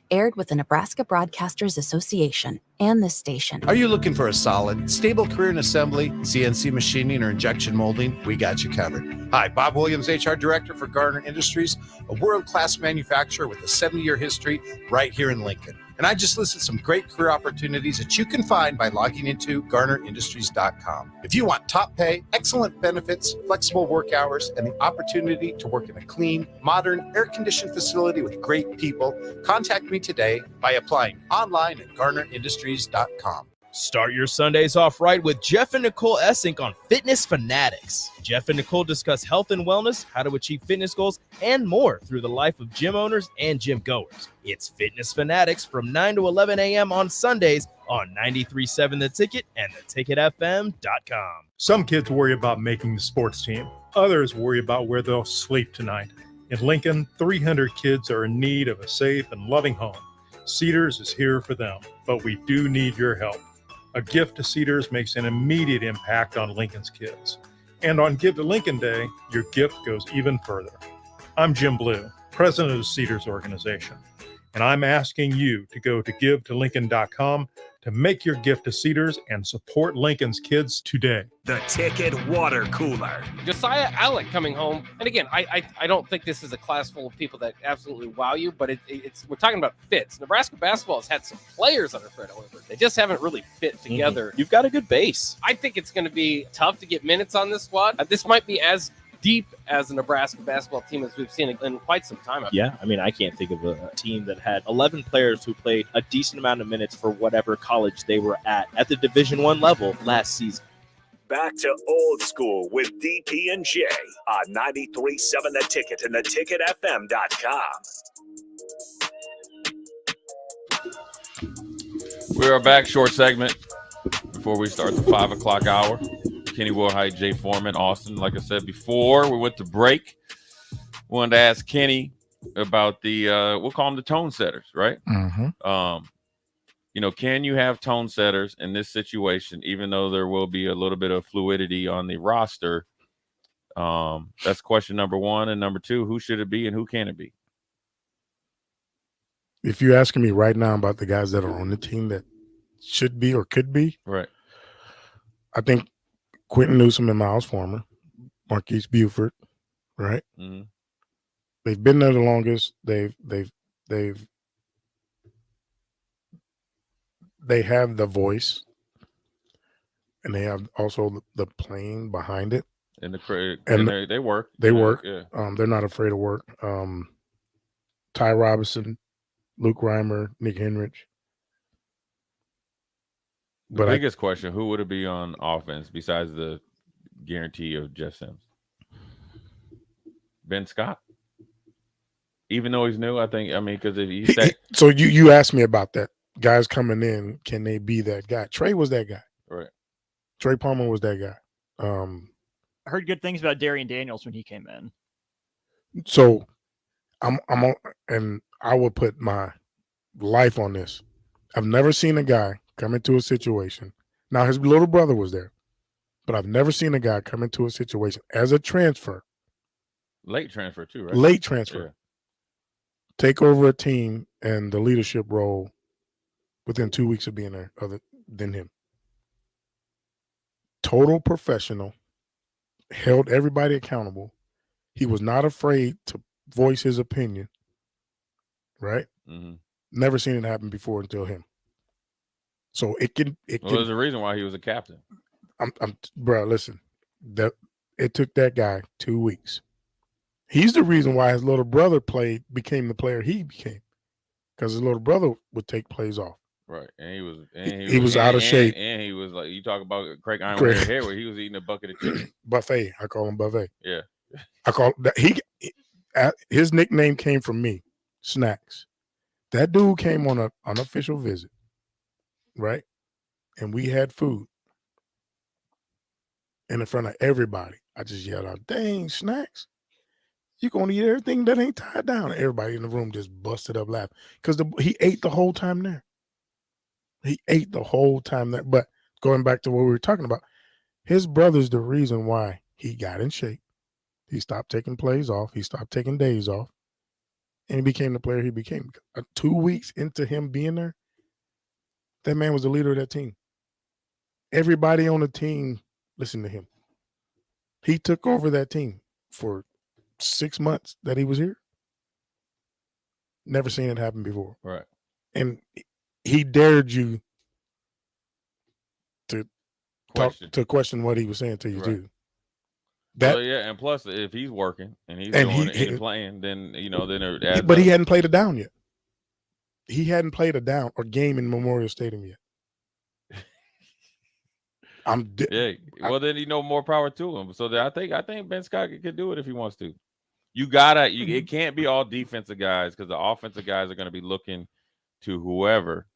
Aired with the Nebraska Broadcasters Association and this station. Are you looking for a solid, stable career in assembly, CNC machining, or injection molding? We got you covered. Hi, Bob Williams, HR Director for Garner Industries, a world-class manufacturer with a 70-year history right here in Lincoln. And I just listed some great career opportunities that you can find by logging into GarnerIndustries.com. If you want top pay, excellent benefits, flexible work hours, and the opportunity to work in a clean, modern, air-conditioned facility with great people, contact me today by applying online at GarnerIndustries.com. Start your Sundays off right with Jeff and Nicole Essink on Fitness Fanatics. Jeff and Nicole discuss health and wellness, how to achieve fitness goals, and more through the life of gym owners and gym goers. It's Fitness Fanatics from 9 to 11 a.m. on Sundays on 93.7 The Ticket and theticketfm.com. Some kids worry about making the sports team. Others worry about where they'll sleep tonight. In Lincoln, 300 kids are in need of a safe and loving home. Cedars is here for them, but we do need your help. A gift to Cedars makes an immediate impact on Lincoln's kids. And on Give to Lincoln Day, your gift goes even further. I'm Jim Blue, president of the Cedars organization, and I'm asking you to go to givetolincoln.com to make your gift to Cedars and support Lincoln's kids today. The Ticket Water Cooler. Josiah Allen coming home. And again, I don't think this is a class full of people that absolutely wow you, but it's we're talking about fits. Nebraska basketball has had some players under Fred Hoiberg. They just haven't really fit together. You've got a good base. I think it's going to be tough to get minutes on this squad. This might be as deep as a Nebraska basketball team as we've seen in quite some time. Yeah, I mean, I can't think of a team that had 11 players who played a decent amount of minutes for whatever college they were at the Division I level last season. Back to old school with DP and J on 93.7 The Ticket and theticketfm.com. We are back, short segment before we start the 5 o'clock hour. Kenny Wilhite, Jay Foreman, Austin. Like I said before, we went to break. Wanted to ask Kenny about the we'll call them the tone setters, right? Mm-hmm. Can you have tone setters in this situation, even though there will be a little bit of fluidity on the roster? That's question number one. And number two, who should it be and who can it be? If you're asking me right now about the guys that are on the team that should be or could be, right? I think Quentin Newsom and Miles Former, Marquise Buford, right? Mm-hmm. They've been there the longest. They have the voice, and they have also the playing behind it. And they work. They work. Yeah. They're not afraid of work. Ty Robinson, Luke Reimer, Nick Henrich. The biggest question, who would it be on offense besides the guarantee of Jeff Sims? Ben Scott. Even though he's new, I mean, because if he's that. So you asked me about that. Guys coming in, can they be that guy? Trey was that guy. Right. Trey Palmer was that guy. I heard good things about Darian Daniels when he came in. So I'm on, and I would put my life on this. I've never seen a guy come into a situation. Now his little brother was there, but I've never seen a guy come into a situation as a transfer. Late transfer too, right? Late transfer. Yeah. Take over a team and the leadership role within 2 weeks of being there, other than him. Total professional, held everybody accountable. He was not afraid to voice his opinion, right? Mm-hmm. Never seen it happen before until him. So there's a reason why he was a captain. Bro, listen, it took that guy 2 weeks. He's the reason why his little brother became the player he became, because his little brother would take plays off. Right, and he was out of shape, and he was like, you talk about Craig Ironwood hair, where he was eating a bucket of chicken. Buffet. I call him Buffet. Yeah, I call that his nickname came from me, Snacks. That dude came on an unofficial visit, right? And we had food. And in front of everybody, I just yelled out, "Dang, Snacks, you gonna eat everything that ain't tied down?" And everybody in the room just busted up laughing because he ate the whole time there. He ate the whole time there. But going back to what we were talking about, his brother's the reason why he got in shape. He stopped taking plays off. He stopped taking days off. And he became the player he became. 2 weeks into him being there, that man was the leader of that team. Everybody on the team listened to him. He took over that team for 6 months that he was here. Never seen it happen before. Right. And he dared you to question what he was saying to you, too. And plus, if he's working and he's playing, then but he hadn't played it down yet. He hadn't played a down or game in Memorial Stadium yet. Then more power to him. So I think Ben Scott could do it if he wants to. It can't be all defensive guys, because the offensive guys are going to be looking to whoever,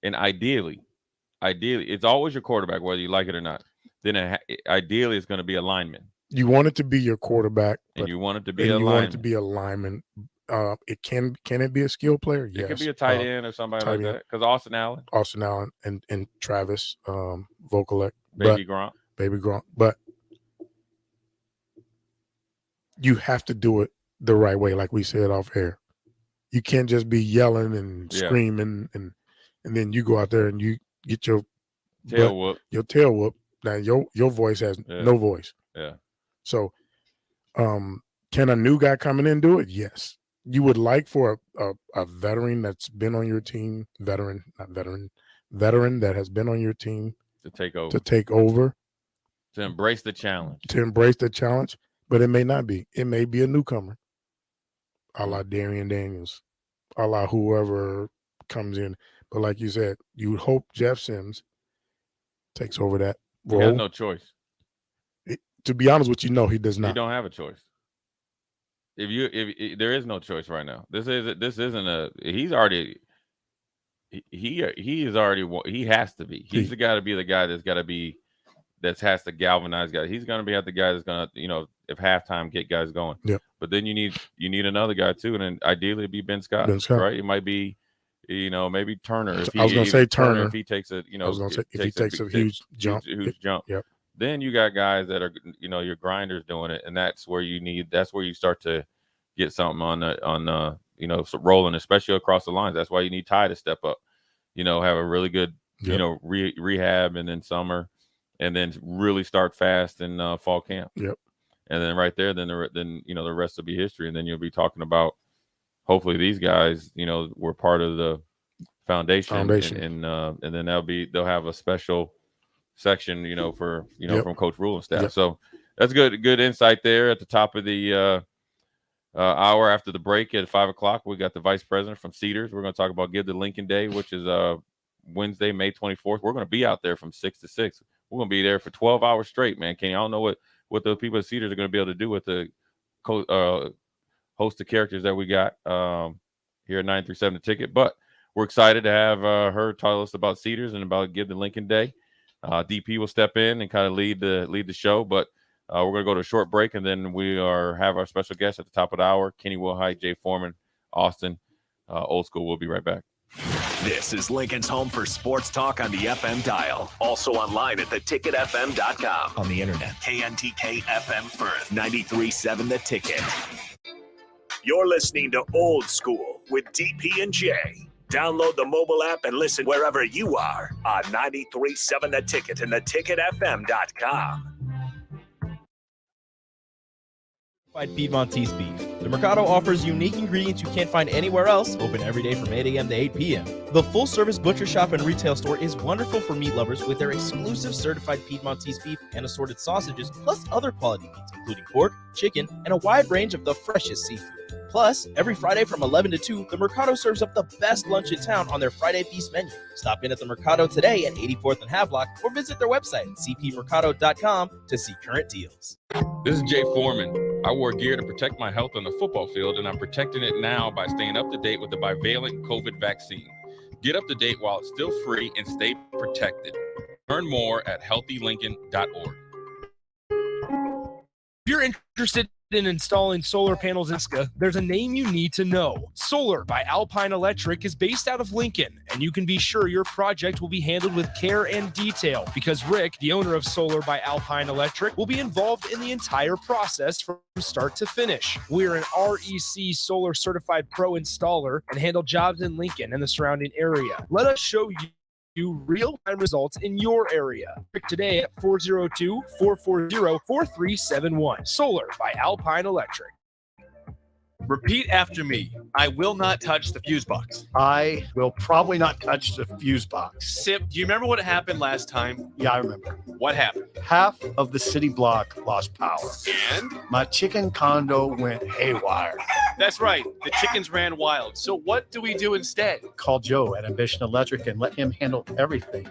and ideally, it's always your quarterback, whether you like it or not. Then ideally, it's going to be a lineman. You want it to be your quarterback, and you want it to be a lineman. You want it to be a lineman. It can it be a skill player? Yes. It could be a tight end or somebody like that. Because Austin Allen, and Travis Vokalek, Baby Gronk. But you have to do it the right way, like we said off air. You can't just be yelling and screaming, and then you go out there and you get your tail whoop. Now your voice has no voice. Yeah. So, can a new guy coming in do it? Yes. You would like for a veteran that's been on your team, veteran that has been on your team to take over, to embrace the challenge. But it may not be. It may be a newcomer, a la Darian Daniels, a la whoever comes in. But like you said, you would hope Jeff Sims takes over that role. He has no choice. To be honest with you, he does not. He don't have a choice. If there is no choice right now. He has to be. He's got to be the guy that has to galvanize guys. He's going to be the guy that's going to, if halftime, get guys going. Yep. But then you need another guy too, and then ideally it'd be Ben Scott. Right? It might be, maybe Turner. I was going to say Turner if he takes a, if he takes a huge jump. Yep. Then you got guys that are, your grinders doing it, and that's where you start to get something on rolling, especially across the lines. That's why you need Ty to step up. Have a really good, rehab, and then summer, and then really start fast in fall camp. Yep. And then right there, then the rest will be history, and then you'll be talking about hopefully these guys, were part of the foundation. And then they'll have a special section, for from Coach Rule and staff. So that's good insight there at the top of the hour. After the break at 5:00, we got the vice president from Cedars. We're going to talk about Give the Lincoln Day, which is Wednesday, May 24th. We're going to be out there from 6 to 6. we're gonna be there for 12 hours straight, man. Kenny, I don't know what the people at Cedars are gonna be able to do with the host of characters that we got here at 937 The Ticket, but we're excited to have her tell us about Cedars and about Give the Lincoln Day. DP will step in and kind of lead the show, but we're going to go to a short break, and then we have our special guest at the top of the hour, Kenny Wilhite, Jay Foreman, Austin, Old School. We'll be right back. This is Lincoln's home for sports talk on the FM dial. Also online at theticketfm.com. On the internet. KNTK FM Firth, 93.7 The Ticket. You're listening to Old School with DP and Jay. Download the mobile app and listen wherever you are on 93.7 The Ticket and theticketfm.com. Piedmontese beef. The Mercado offers unique ingredients you can't find anywhere else, open every day from 8 a.m. to 8 p.m. The full-service butcher shop and retail store is wonderful for meat lovers with their exclusive certified Piedmontese beef and assorted sausages, plus other quality meats, including pork, chicken, and a wide range of the freshest seafood. Plus, every Friday from 11 to 2, the Mercado serves up the best lunch in town on their Friday Feast menu. Stop in at the Mercado today at 84th and Havelock or visit their website at cpmercado.com to see current deals. This is Jay Foreman. I wore gear to protect my health on the football field, and I'm protecting it now by staying up to date with the bivalent COVID vaccine. Get up to date while it's still free and stay protected. Learn more at healthylincoln.org. If you're interested in installing solar panels in Husker, there's a name you need to know. Solar by Alpine Electric is based out of Lincoln, and you can be sure your project will be handled with care and detail because Rick, the owner of Solar by Alpine Electric, will be involved in the entire process from start to finish. We're an REC Solar Certified Pro installer and handle jobs in Lincoln and the surrounding area. Let us show you real-time results in your area. Pick today at 402-440-4371. Solar by Alpine Electric. Repeat after me. I will not touch the fuse box. I will probably not touch the fuse box. Sip, do you remember what happened last time? Yeah, I remember. What happened? Half of the city block lost power. And? My chicken condo went haywire. That's right. The chickens ran wild. So what do we do instead? Call Joe at Ambition Electric and let him handle everything.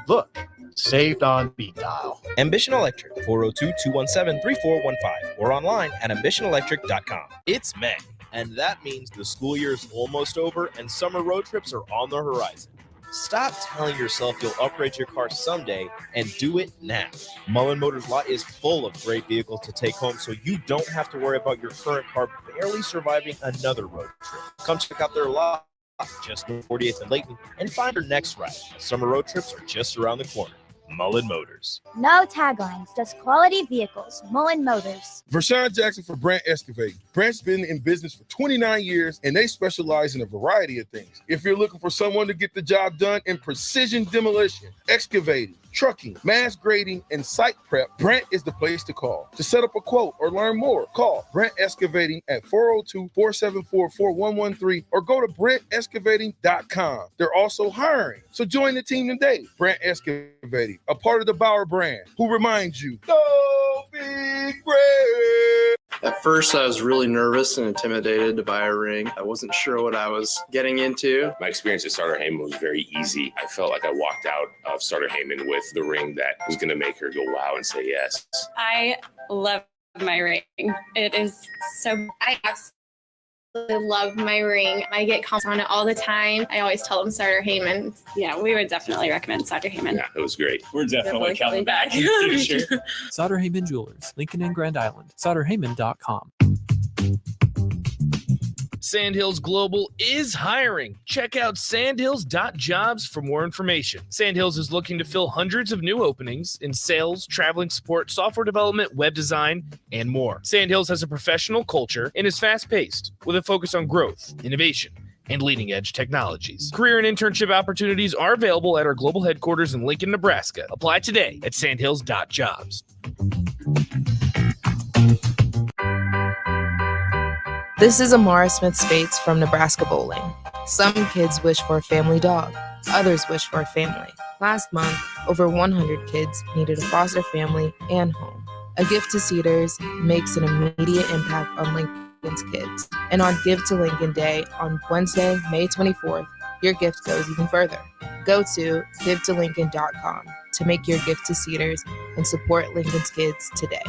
Look, saved on beat dial. Ambition Electric, 402-217-3415 or online at ambitionelectric.com. It's May, and that means the school year is almost over and summer road trips are on the horizon. Stop telling yourself you'll upgrade your car someday and do it now. Mullen Motors lot is full of great vehicles to take home so you don't have to worry about your current car barely surviving another road trip. Come check out their lot just north 48th and Layton and find your next ride. Summer road trips are just around the corner. Mullen Motors. No taglines, just quality vehicles. Mullen Motors. Vershawn Jackson for Brandt Excavating. Brandt's been in business for 29 years, and they specialize in a variety of things. If you're looking for someone to get the job done in precision demolition, excavating, trucking, mass grading, and site prep, Brandt is the place to call. To set up a quote or learn more, call Brandt Excavating at 402-474-4113 or go to BrandtExcavating.com. They're also hiring, so join the team today. Brandt Excavating, a part of the Bauer brand, who reminds you, go big Brandt. At first, I was really nervous and intimidated to buy a ring. I wasn't sure what I was getting into. My experience at Starter Heyman was very easy. I felt like I walked out of Starter Heyman with the ring that was going to make her go wow and say yes. I love my ring. It is so, I absolutely love my ring. I get comments on it all the time. I always tell them Starter Heyman. Yeah, we would definitely recommend Starter Heyman. Yeah, it was great. We're definitely coming back in the future. Sauter Heyman Jewelers, Lincoln and Grand Island. SauterHeyman.com. Sandhills Global is hiring. Check out sandhills.jobs for more information. Sandhills is looking to fill hundreds of new openings in sales, traveling support, software development, web design, and more. Sandhills has a professional culture and is fast-paced with a focus on growth, innovation, and leading-edge technologies. Career and internship opportunities are available at our global headquarters in Lincoln, Nebraska. Apply today at sandhills.jobs. This is Amara Smith-Spates from Nebraska Bowling. Some kids wish for a family dog. Others wish for a family. Last month, over 100 kids needed a foster family and home. A gift to Cedars makes an immediate impact on Lincoln's kids. And on Give to Lincoln Day on Wednesday, May 24th, your gift goes even further. Go to givetolincoln.com to make your gift to Cedars and support Lincoln's kids today.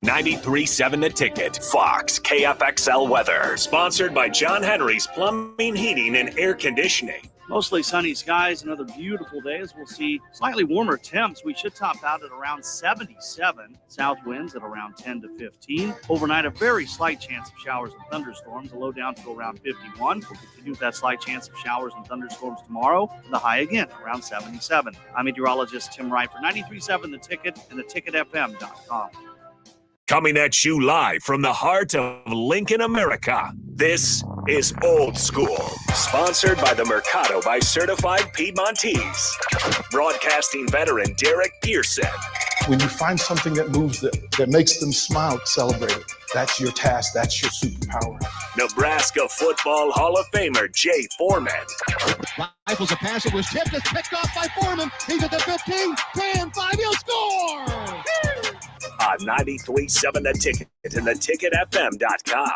93.7 The Ticket, Fox, KFXL weather. Sponsored by John Henry's Plumbing, Heating, and Air Conditioning. Mostly sunny skies, another beautiful day as we'll see slightly warmer temps. We should top out at around 77. South winds at around 10 to 15. Overnight, a very slight chance of showers and thunderstorms, a low down to around 51. We'll continue with that slight chance of showers and thunderstorms tomorrow, and the high again around 77. I'm meteorologist Tim Wright for 93.7 The Ticket and theticketfm.com. Coming at you live from the heart of Lincoln, America. This is Old School. Sponsored by the Mercado by Certified Piedmontese. Broadcasting veteran Derek Pearson. When you find something that moves them, that makes them smile, celebrate it. That's your task. That's your superpower. Nebraska Football Hall of Famer Jay Foreman. Rifles a pass. It was tipped. It's picked off by Foreman. He's at the 15, 10, 5. He'll score! On 93.7 The Ticket and theticketfm.com.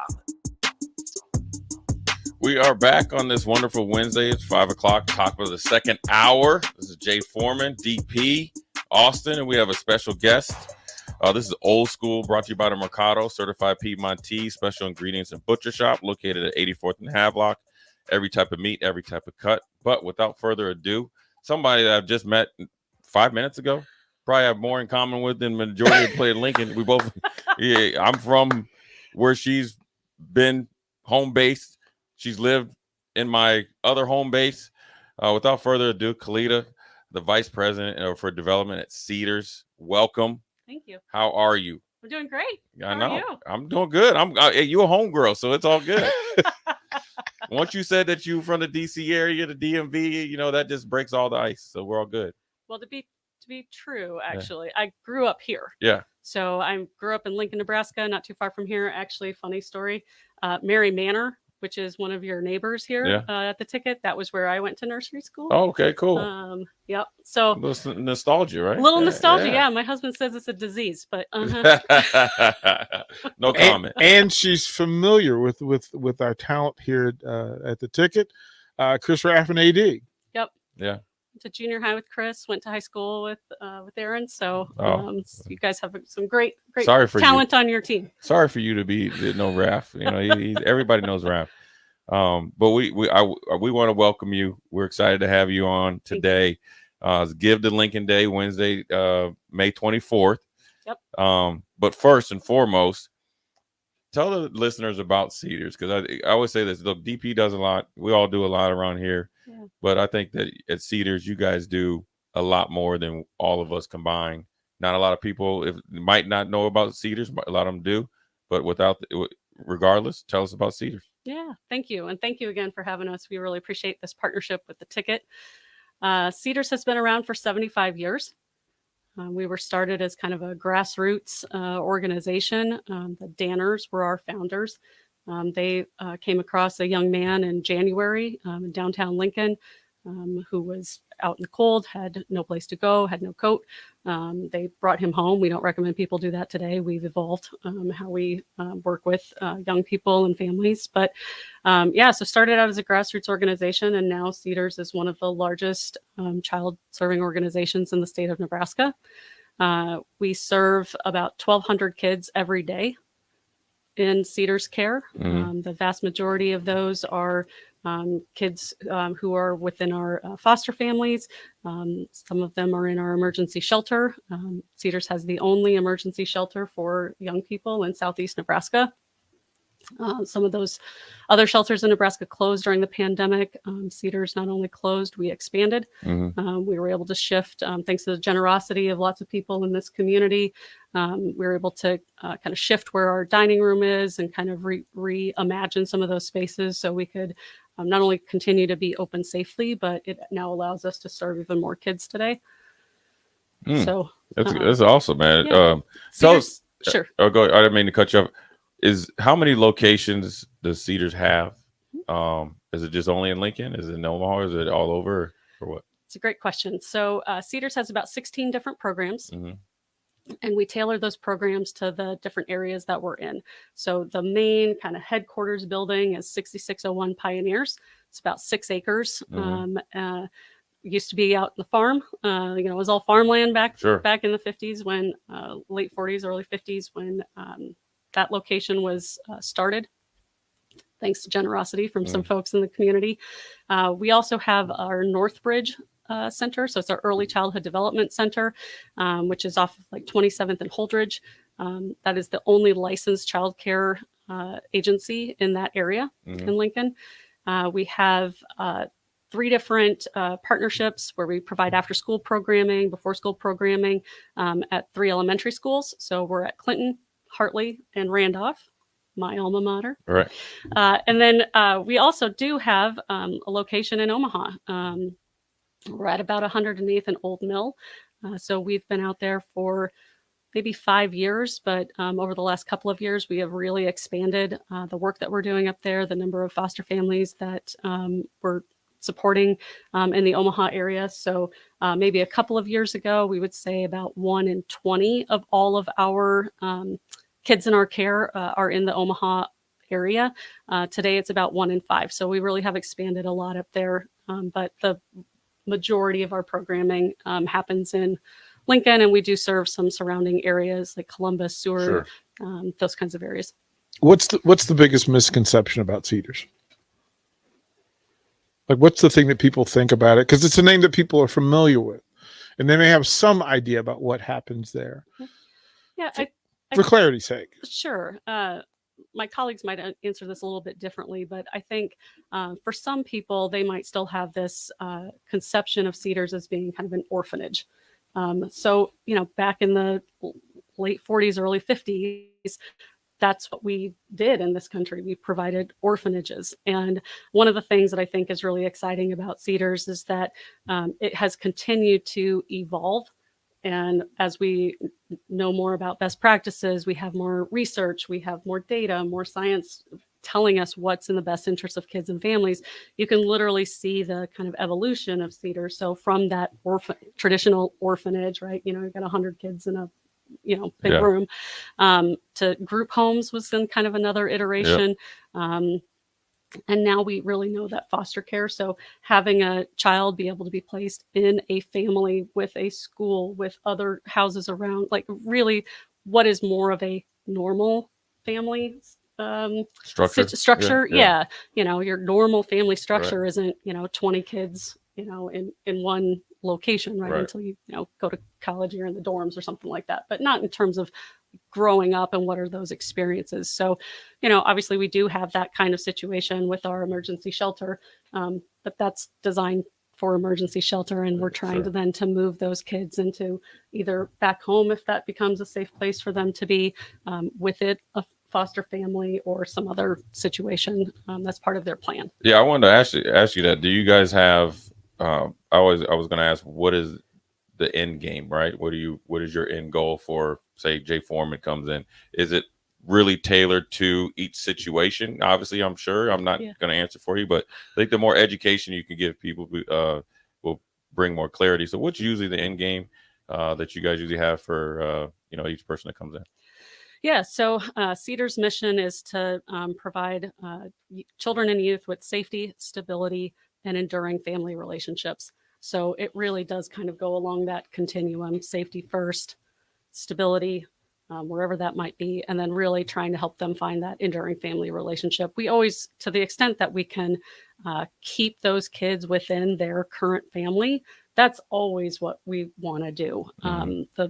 We are back on this wonderful Wednesday. It's 5 o'clock, top of the second hour. This is Jay Foreman, DP, Austin, and we have a special guest. This is Old School, brought to you by the Mercado, Certified Piedmontese, Special Ingredients and Butcher Shop, located at 84th and Havelock. Every type of meat, every type of cut. But without further ado, somebody that I've just met 5 minutes ago, probably have more in common with than majority of play in Lincoln. We both, I'm from where she's been home based. She's lived in my other home base. Without further ado, Kalita, the vice president for development at Cedars. Welcome. Thank you. How are you? I'm doing great. I How know. are you? I'm doing good. You a homegirl, so it's all good. Once you said that you from the DC area, the DMV, that just breaks all the ice. So we're all good. Well, to be true, actually, I grew up here. Yeah. So I grew up in Lincoln, Nebraska, not too far from here. Actually, funny story. Mary Manor, which is one of your neighbors here at the Ticket. That was where I went to nursery school. Oh, okay, cool. Yep. So a little nostalgia, right? A little nostalgia. Yeah. My husband says it's a disease, but no comment. And she's familiar with our talent here at the Ticket. Chris Raff and AD. Yep. Yeah. To junior high with Chris, went to high school with Aaron. So you guys have some great talent on your team. Sorry for you to be no Raph. Everybody knows Raph. But we want to welcome you. We're excited to have you on today. It's Give to Lincoln Day, Wednesday, May 24th. Yep. But first and foremost, tell the listeners about Cedars, because I always say this. Look, DP does a lot. We all do a lot around here. Yeah. But I think that at Cedars, you guys do a lot more than all of us combined. Not a lot of people might not know about Cedars, but a lot of them do. But regardless, tell us about Cedars. Yeah, thank you. And thank you again for having us. We really appreciate this partnership with the Ticket. Cedars has been around for 75 years. We were started as kind of a grassroots organization. The Danners were our founders. They came across a young man in January in downtown Lincoln who was out in the cold, had no place to go, had no coat. They brought him home. We don't recommend people do that today. We've evolved how we work with young people and families. But so started out as a grassroots organization, and now Cedars is one of the largest child serving organizations in the state of Nebraska. We serve about 1,200 kids every day in Cedars care. Mm-hmm. The vast majority of those are kids who are within our foster families. Some of them are in our emergency shelter. Cedars has the only emergency shelter for young people in Southeast Nebraska. Some of those other shelters in Nebraska closed during the pandemic. Cedars not only closed, we expanded. Mm-hmm. We were able to shift, thanks to the generosity of lots of people in this community. We were able to kind of shift where our dining room is and kind of reimagine some of those spaces so we could not only continue to be open safely, but it now allows us to serve even more kids today. So that's awesome, man. Yeah. Tell us. Sure. I didn't mean to cut you off. How many locations does Cedars have? Is it just only in Lincoln? Is it in Omaha? Is it all over, or what? It's a great question. So Cedars has about 16 different programs. Mm-hmm. And we tailor those programs to the different areas that we're in. So the main kind of headquarters building is 6601 Pioneers. It's about 6 acres. Mm-hmm. used to be out in the farm. It was all farmland back Sure. in the 50s when late 40s, early 50s when that location was started. Thanks to generosity from some folks in the community. We also have our Northbridge Center. So it's our Early Childhood Development Center, which is off of like 27th and Holdridge. That is the only licensed child care agency in that area in Lincoln. We have 3 different partnerships where we provide after-school programming, before-school programming at 3 elementary schools. So we're at Clinton, Hartley, and Randolph, my alma mater. Right. And then we also do have a location in Omaha. We're at about 108th and Old Mill. So we've been out there for maybe 5 years, but over the last couple of years, we have really expanded the work that we're doing up there, the number of foster families that we're supporting in the Omaha area. So maybe a couple of years ago, we would say about 1 in 20 of all of our kids in our care are in the Omaha area. Today, it's about 1 in 5. So we really have expanded a lot up there. But the majority of our programming happens in Lincoln, and we do serve some surrounding areas like Columbus, Seward, those kinds of areas. What's the biggest misconception about Cedars? Like, what's the thing that people think about it? Because it's a name that people are familiar with, and they may have some idea about what happens there. Yeah, For clarity's sake. Sure. My colleagues might answer this a little bit differently, but I think for some people, they might still have this conception of Cedars as being kind of an orphanage. So, back in the late 40s, early 50s, that's what we did in this country. We provided orphanages. And one of the things that I think is really exciting about Cedars is that it has continued to evolve. And as we know more about best practices, we have more research, we have more data, more science telling us what's in the best interest of kids and families. You can literally see the kind of evolution of Cedars. So from that traditional orphanage, right? You've got 100 kids in a big room, to group homes was then kind of another iteration. And now we really know that foster care. So having a child be able to be placed in a family with a school, with other houses around, like really what is more of a normal family structure. Yeah. Your normal family structure isn't, 20 kids, in one location, right? Until you go to college, you're in the dorms or something like that, but not in terms of growing up and what are those experiences. So, obviously we do have that kind of situation with our emergency shelter, but that's designed for emergency shelter. And we're trying to move those kids into either back home, if that becomes a safe place for them to be, with a foster family or some other situation. That's part of their plan. Yeah. I wanted to ask you that. Do you guys have, I was going to ask, what is the end game, right? What is your end goal for, say, Jay Foreman comes in? Is it really tailored to each situation? Obviously, I'm sure I'm not going to answer for you, but I think the more education you can give people will bring more clarity. So what's usually the end game that you guys usually have for, each person that comes in? Yeah, so Cedar's mission is to provide children and youth with safety, stability, and enduring family relationships. So it really does kind of go along that continuum: safety first, stability, wherever that might be, and then really trying to help them find that enduring family relationship. We always, to the extent that we can keep those kids within their current family, that's always what we want to do. A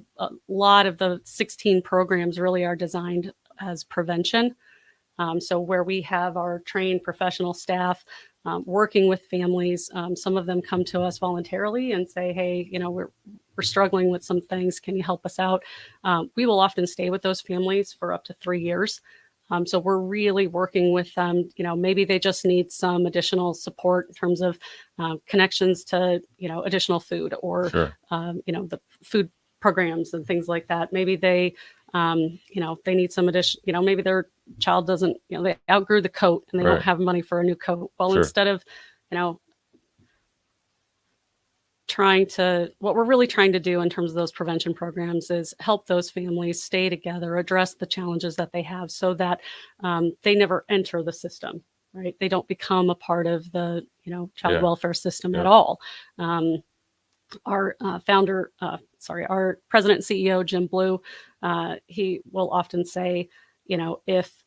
lot of the 16 programs really are designed as prevention. So where we have our trained professional staff working with families, some of them come to us voluntarily and say, hey, we're struggling with some things. Can you help us out? We will often stay with those families for up to 3 years. So we're really working with them. Maybe they just need some additional support in terms of connections to, additional food or, the food programs and things like that. Maybe they, they need some addition, maybe their child doesn't, they outgrew the coat and they don't have money for a new coat. Well, instead of, what we're really trying to do in terms of those prevention programs is help those families stay together, address the challenges that they have so that they never enter the system. right? They don't become a part of the, child Yeah. welfare system at Yeah. all. Our our president and CEO, Jim Blue, he will often say, if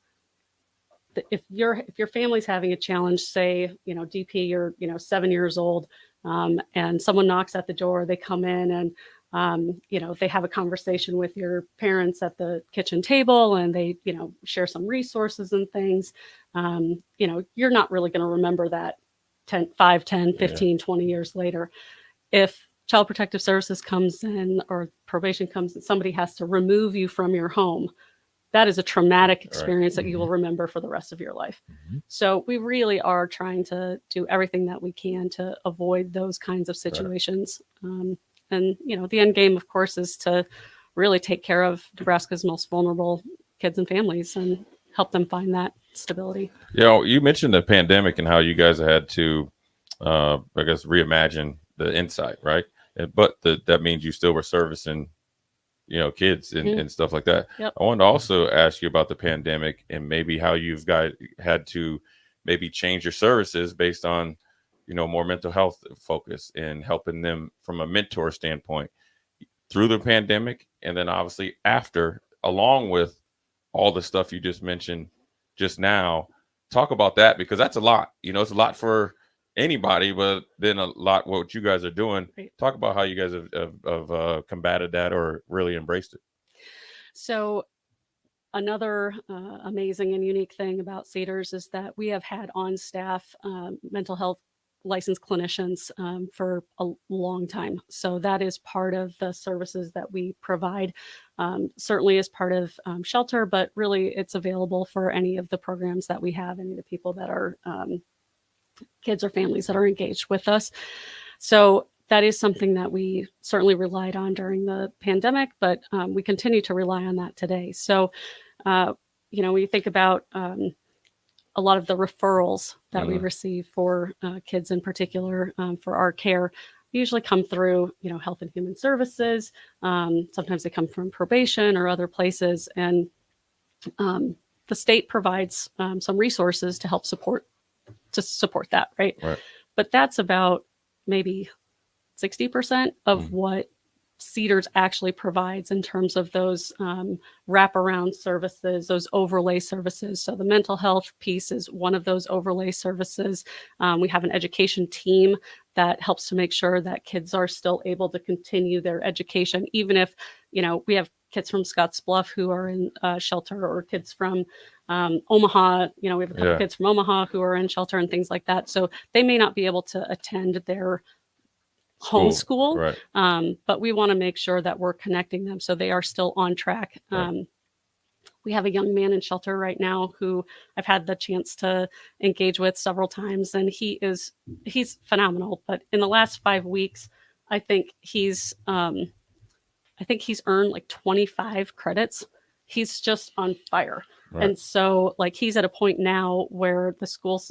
your family's having a challenge, say, DP, you're 7 years old, and someone knocks at the door, they come in and they have a conversation with your parents at the kitchen table, and they share some resources and things. You're not really going to remember that 5, 10, 15, 20 years later. If Child Protective Services comes in or probation comes in, somebody has to remove you from your home. That is a traumatic experience that you will remember for the rest of your life. So we really are trying to do everything that we can to avoid those kinds of situations. And, the end game, of course, is to really take care of Nebraska's most vulnerable kids and families and help them find that stability. You mentioned the pandemic and how you guys had to, reimagine the inside, right? But that means you still were servicing kids and stuff like that. Yep. I wanted to also ask you about the pandemic and maybe how you've had to maybe change your services based on, more mental health focus and helping them from a mentor standpoint through the pandemic. And then obviously after, along with all the stuff you just mentioned just now, talk about that, because that's a lot, it's a lot for anybody, but then a lot what you guys are doing. Right. Talk about how you guys have combated that or really embraced it. So another amazing and unique thing about Cedars is that we have had on staff mental health licensed clinicians for a long time. So that is part of the services that we provide, certainly as part of shelter, but really it's available for any of the programs that we have, any of the people that are kids or families that are engaged with us. So that is something that we certainly relied on during the pandemic, but we continue to rely on that today. So, when you think about a lot of the referrals that we receive for kids in particular for our care, usually come through, Health and Human Services. Sometimes they come from probation or other places. And the state provides some resources to help support that, right? But that's about maybe 60% of what Cedars actually provides in terms of those wraparound services, those overlay services. So the mental health piece is one of those overlay services. We have an education team that helps to make sure that kids are still able to continue their education, even if, we have kids from Scottsbluff who are in shelter, or kids from Omaha. We have a couple kids from Omaha who are in shelter and things like that. So they may not be able to attend their homeschool, right. But we want to make sure that we're connecting them so they are still on track. We have a young man in shelter right now who I've had the chance to engage with several times, and he's phenomenal. But in the last 5 weeks, I think he's earned like 25 credits. He's just on fire. Right. And so he's at a point now where the school,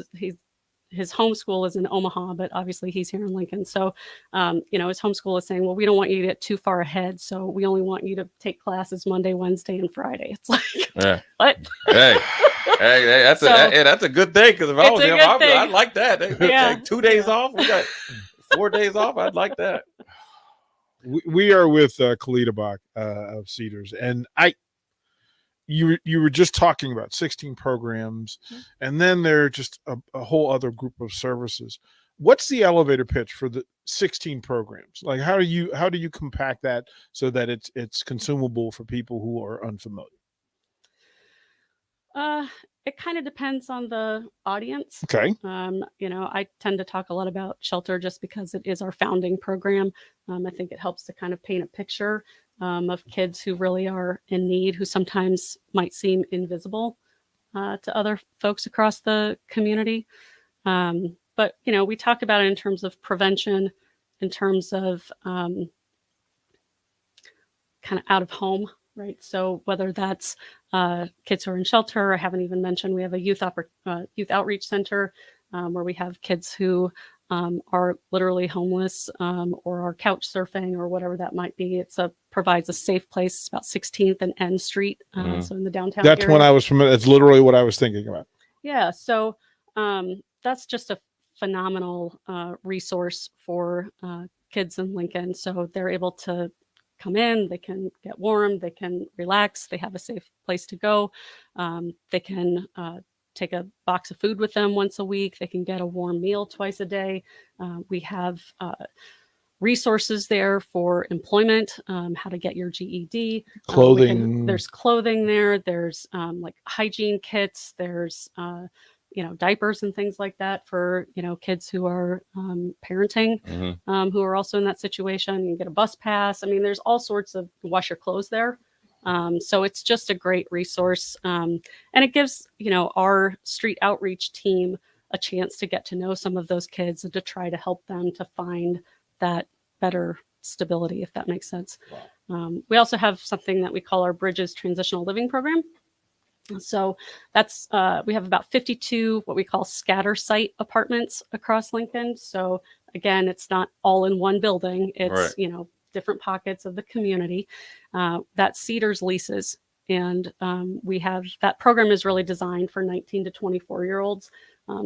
his homeschool is in Omaha, but obviously he's here in Lincoln. So, his homeschool is saying, well, we don't want you to get too far ahead. So we only want you to take classes Monday, Wednesday, and Friday. It's like, what? Hey, that's a good thing. Because if I was him, I'd like that. Take 2 days off. We got 4 days off. I'd like that. We are with Kalita Bach of Cedars, and you were just talking about 16 programs, and then there are just a whole other group of services. What's the elevator pitch for the 16 programs? Like, how do you compact that so that it's consumable for people who are unfamiliar? It kind of depends on the audience. Okay. I tend to talk a lot about shelter just because it is our founding program. I think it helps to kind of paint a picture of kids who really are in need, who sometimes might seem invisible to other folks across the community. But, we talk about it in terms of prevention, in terms of kind of out of home, right? So whether that's kids who are in shelter, I haven't even mentioned, we have a youth outreach center where we have kids who are literally homeless or are couch surfing or whatever that might be. Provides a safe place. It's about 16th and N Street, so in the downtown That's area. when I was familiar. That's literally what I was thinking about. Yeah. So that's just a phenomenal resource for kids in Lincoln. So they're able to come in, they can get warm, they can relax, they have a safe place to go. They can take a box of food with them once a week. They can get a warm meal twice a day. We have resources there for employment, how to get your GED. Clothing. There's clothing there. There's like hygiene kits. There's diapers and things like that for kids who are parenting, who are also in that situation. You get a bus pass. I mean, there's all sorts of wash your clothes there. So it's just a great resource, and it gives our street outreach team a chance to get to know some of those kids and to try to help them to find that better stability, if that makes sense. We also have something that we call our Bridges Transitional Living Program. So that's we have about 52 what we call scatter site apartments across Lincoln. So again, it's not all in one building. It's different pockets of the community that Cedars leases. And we have that program is really designed for 19 to 24-year-olds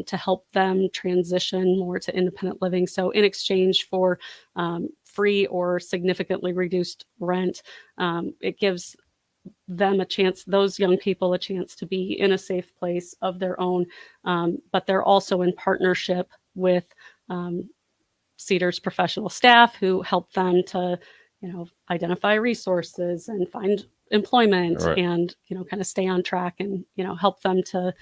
to help them transition more to independent living. So in exchange for free or significantly reduced rent, it gives them a chance, those young people a chance to be in a safe place of their own. But they're also in partnership with Cedars professional staff who help them to, identify resources and find employment and, kind of stay on track and, help them to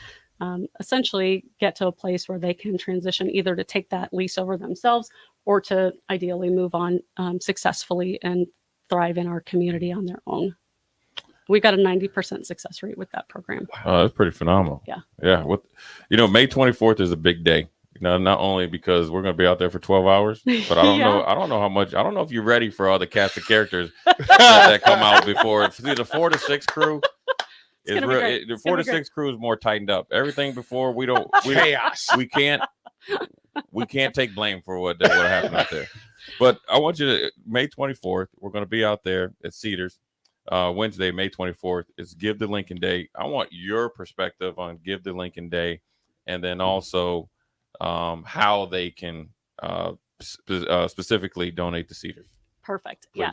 essentially get to a place where they can transition either to take that lease over themselves or to ideally move on successfully and thrive in our community on their own. We got a 90% success rate with that program. Oh, that's pretty phenomenal. Yeah. Yeah. May 24th is a big day. Not only because we're going to be out there for 12 hours, but I don't know. I don't know how much. I don't know if you're ready for all the cast of characters that come out before. See, the 4 to 6 crew is real. The 4 to 6 crew is more tightened up. Everything before Chaos. We can't take blame for what happened out there. But I want you to May 24th. We're going to be out there at Cedars. Wednesday, May 24th is Give the Lincoln Day. I want your perspective on Give the Lincoln Day, and then also how they can specifically donate to Cedars. Perfect. Please. Yeah.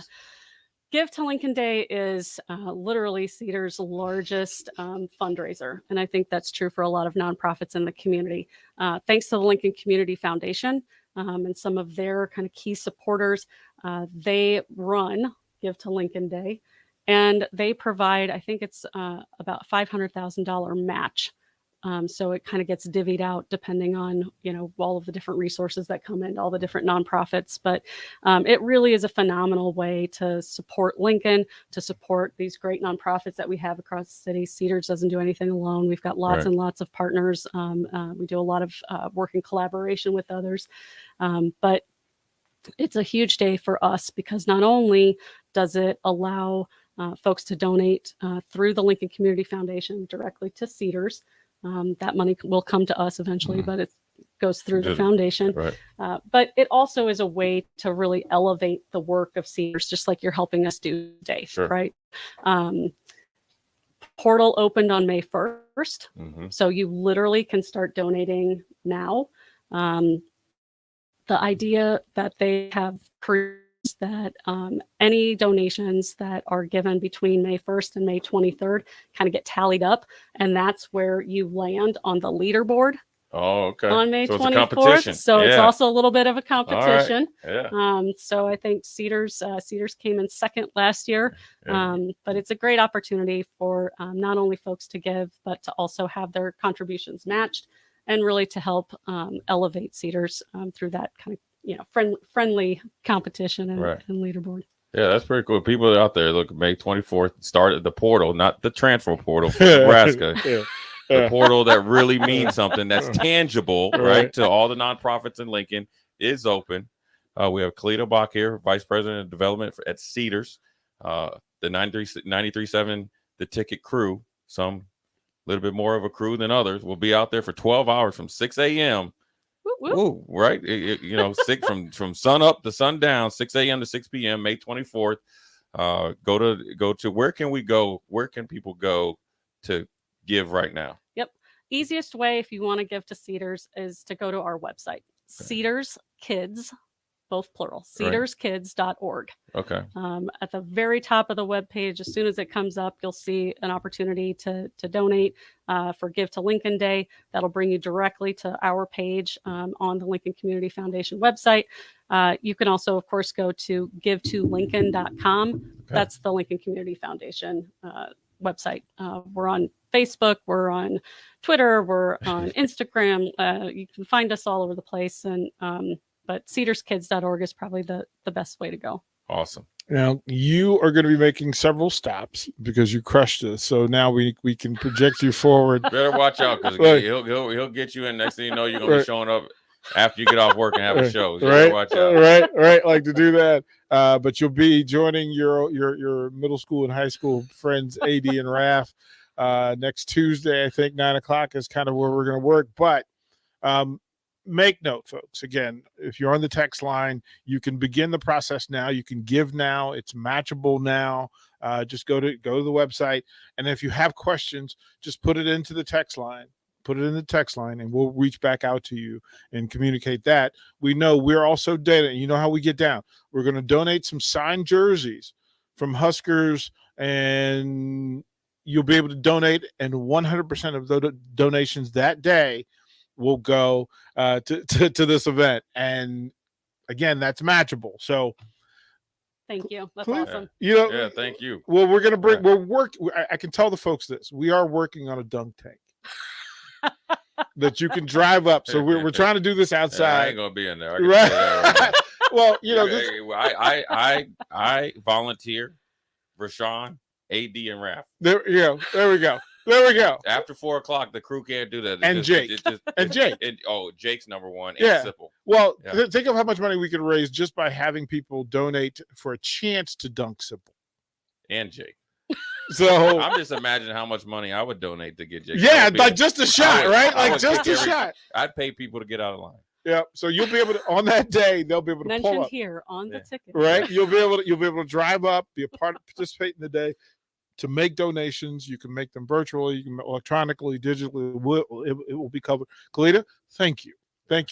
Give to Lincoln Day is literally Cedars' largest fundraiser. And I think that's true for a lot of nonprofits in the community. Thanks to the Lincoln Community Foundation and some of their kind of key supporters, they run Give to Lincoln Day. And they provide, I think it's about $500,000 match. So it kind of gets divvied out depending on, all of the different resources that come in, all the different nonprofits. But it really is a phenomenal way to support Lincoln, to support these great nonprofits that we have across the city. Cedars doesn't do anything alone. We've got lots and lots of partners. We do a lot of work in collaboration with others. But it's a huge day for us because not only does it allow folks to donate through the Lincoln Community Foundation directly to Cedars. That money will come to us eventually, but it goes through the foundation. But it also is a way to really elevate the work of Cedars, just like you're helping us do today, right? Portal opened on May 1st. So you literally can start donating now. The idea that they have created that any donations that are given between May 1st and May 23rd kind of get tallied up, and that's where you land on the leaderboard. Oh, okay. On May so 24th. So it's also a little bit of a competition. Yeah. So I think Cedars came in second last year, but it's a great opportunity for not only folks to give, but to also have their contributions matched and really to help elevate Cedars through that kind of friendly competition and leaderboard. Yeah, that's pretty cool. People out there, look, May 24th started the portal, not the transfer portal for Nebraska. The portal that really means something that's tangible, right? To all the nonprofits in Lincoln is open. We have Kalita Bach here, Vice President of Development at Cedars. The 93.7, the ticket crew, some a little bit more of a crew than others, will be out there for 12 hours from 6 a.m. Woo, right? From sun up to sundown, 6 a.m. to 6 p.m., May 24th. Go to where can we go? Where can people go to give right now? Yep. easiest way, if you want to give to Cedars, is to go to our website, Cedars Kids, both plural, cedarskids.org. Okay. At the very top of the webpage, as soon as it comes up, you'll see an opportunity to donate for Give to Lincoln Day. That'll bring you directly to our page on the Lincoln Community Foundation website. You can also, of course, go to givetolincoln.com. Okay. That's the Lincoln Community Foundation website. We're on Facebook, we're on Twitter, we're on Instagram. You can find us all over the place. And but cedarskids.org is probably the best way to go. Awesome. Now you are going to be making several stops because you crushed us. So now we can project you forward. Better watch out because he'll get you in. Next thing you know, you're gonna be showing up after you get off work and have a show. So right, watch out. Right. Like to do that. But you'll be joining your middle school and high school friends, AD and Raf, next Tuesday. I think 9:00 is kind of where we're going to work. But make note, folks. Again, if you're on the text line, you can begin the process now. You can give now. It's matchable now. Just go to the website, and if you have questions, just put it into the text line. Put it in the text line, and we'll reach back out to you and communicate that. We know we're also donating. You know how we get down. We're going to donate some signed jerseys from Huskers, and you'll be able to donate, and 100% of the donations that day will go to this event. And again, that's matchable. So thank you. That's awesome. Yeah, thank you. Well, we're gonna bring. I can tell the folks this. We are working on a dunk tank that you can drive up. So we're trying to do this outside. Yeah, I ain't gonna be in there. Right. Well, I volunteer. Rashawn, AD, and Raf. There we go. After 4:00, the crew can't do that. And Jake. Jake's number one. Yeah. And Sipple. Well, think of how much money we could raise just by having people donate for a chance to dunk Sipple. And Jake. So I'm just imagining how much money I would donate to get Jake. Yeah, like just a shot, right? Like just a shot. I'd pay people to get out of line. Yeah, so you'll be able to on that day. They'll be able to mention pull up here on the ticket, right? You'll be able to drive up, be a part, participate in the day, to make donations. You can make them virtually, you can electronically, digitally. It will be covered. Kalita, thank you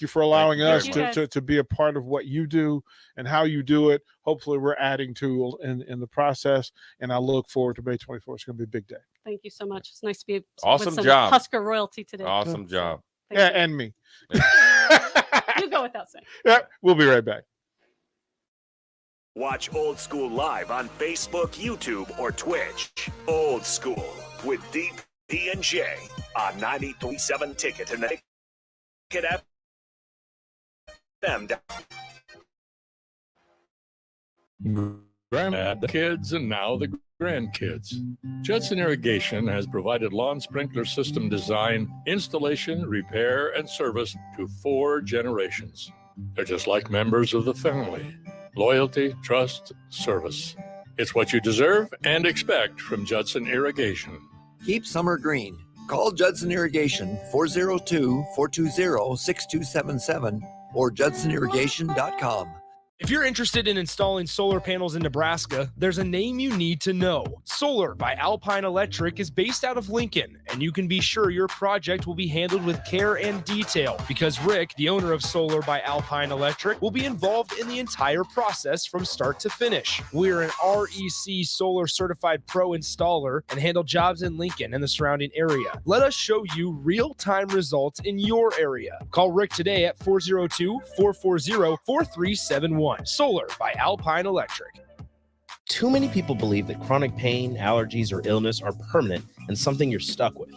for allowing us to be a part of what you do and how you do it. Hopefully, we're adding to in the process, and I look forward to May 24th. It's going to be a big day. Thank you so much. It's nice to be awesome with some job. Husker royalty today. Awesome job. Yeah, and me. You go without saying. Yeah, we'll be right back. Watch Old School live on Facebook, YouTube, or Twitch. Old School with DP and J on 93.7 Ticket and the Ticket FM. The kids and now the grandkids. Judson Irrigation has provided lawn sprinkler system design, installation, repair, and service to 4 generations. They're just like members of the family. Loyalty, trust, service. It's what you deserve and expect from Judson Irrigation. Keep summer green. Call Judson Irrigation 402-420-6277 or judsonirrigation.com. If you're interested in installing solar panels in Nebraska, there's a name you need to know. Solar by Alpine Electric is based out of Lincoln, and you can be sure your project will be handled with care and detail because Rick, the owner of Solar by Alpine Electric, will be involved in the entire process from start to finish. We're an REC Solar Certified Pro installer and handle jobs in Lincoln and the surrounding area. Let us show you real-time results in your area. Call Rick today at 402-440-4371. Solar by Alpine Electric. Too many people believe that chronic pain, allergies, or illness are permanent and something you're stuck with.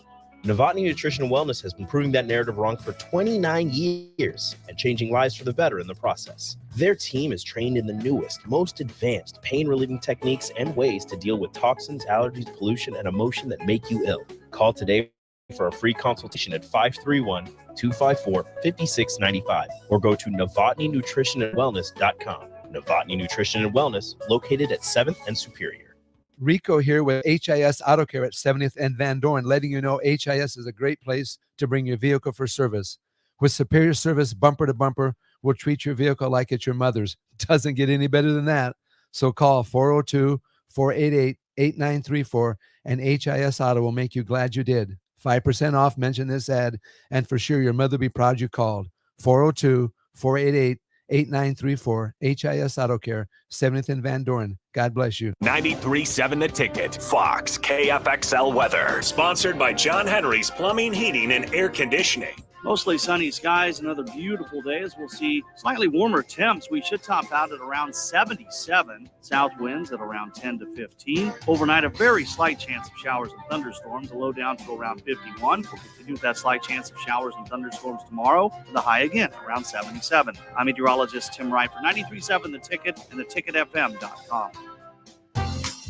Novotny Nutrition and Wellness has been proving that narrative wrong for 29 years and changing lives for the better in the process. Their team is trained in the newest, most advanced pain-relieving techniques and ways to deal with toxins, allergies, pollution, and emotion that make you ill. Call today for a free consultation at 531-254-5695 or go to novotnynutritionandwellness.com. Novotny Nutrition and Wellness, located at 7th and Superior. Rico here with HIS Auto Care at 70th and Van Dorn, letting you know HIS is a great place to bring your vehicle for service. With superior service, bumper to bumper, we'll treat your vehicle like it's your mother's. It doesn't get any better than that. So call 402-488-8934 and HIS Auto will make you glad you did. 5% off. Mention this ad, and for sure your mother will be proud you called. 402-488-8934. HIS Auto Care, 70th and Van Doren. God bless you. 93.7 The Ticket. Fox KFXL weather. Sponsored by John Henry's Plumbing, Heating, and Air Conditioning. Mostly sunny skies, another beautiful day as we'll see slightly warmer temps. We should top out at around 77. South winds at around 10 to 15. Overnight, a very slight chance of showers and thunderstorms. A low down to around 51. We'll continue with that slight chance of showers and thunderstorms tomorrow. The high again around 77. I'm meteorologist Tim Wright for 93.7 The Ticket and theticketfm.com.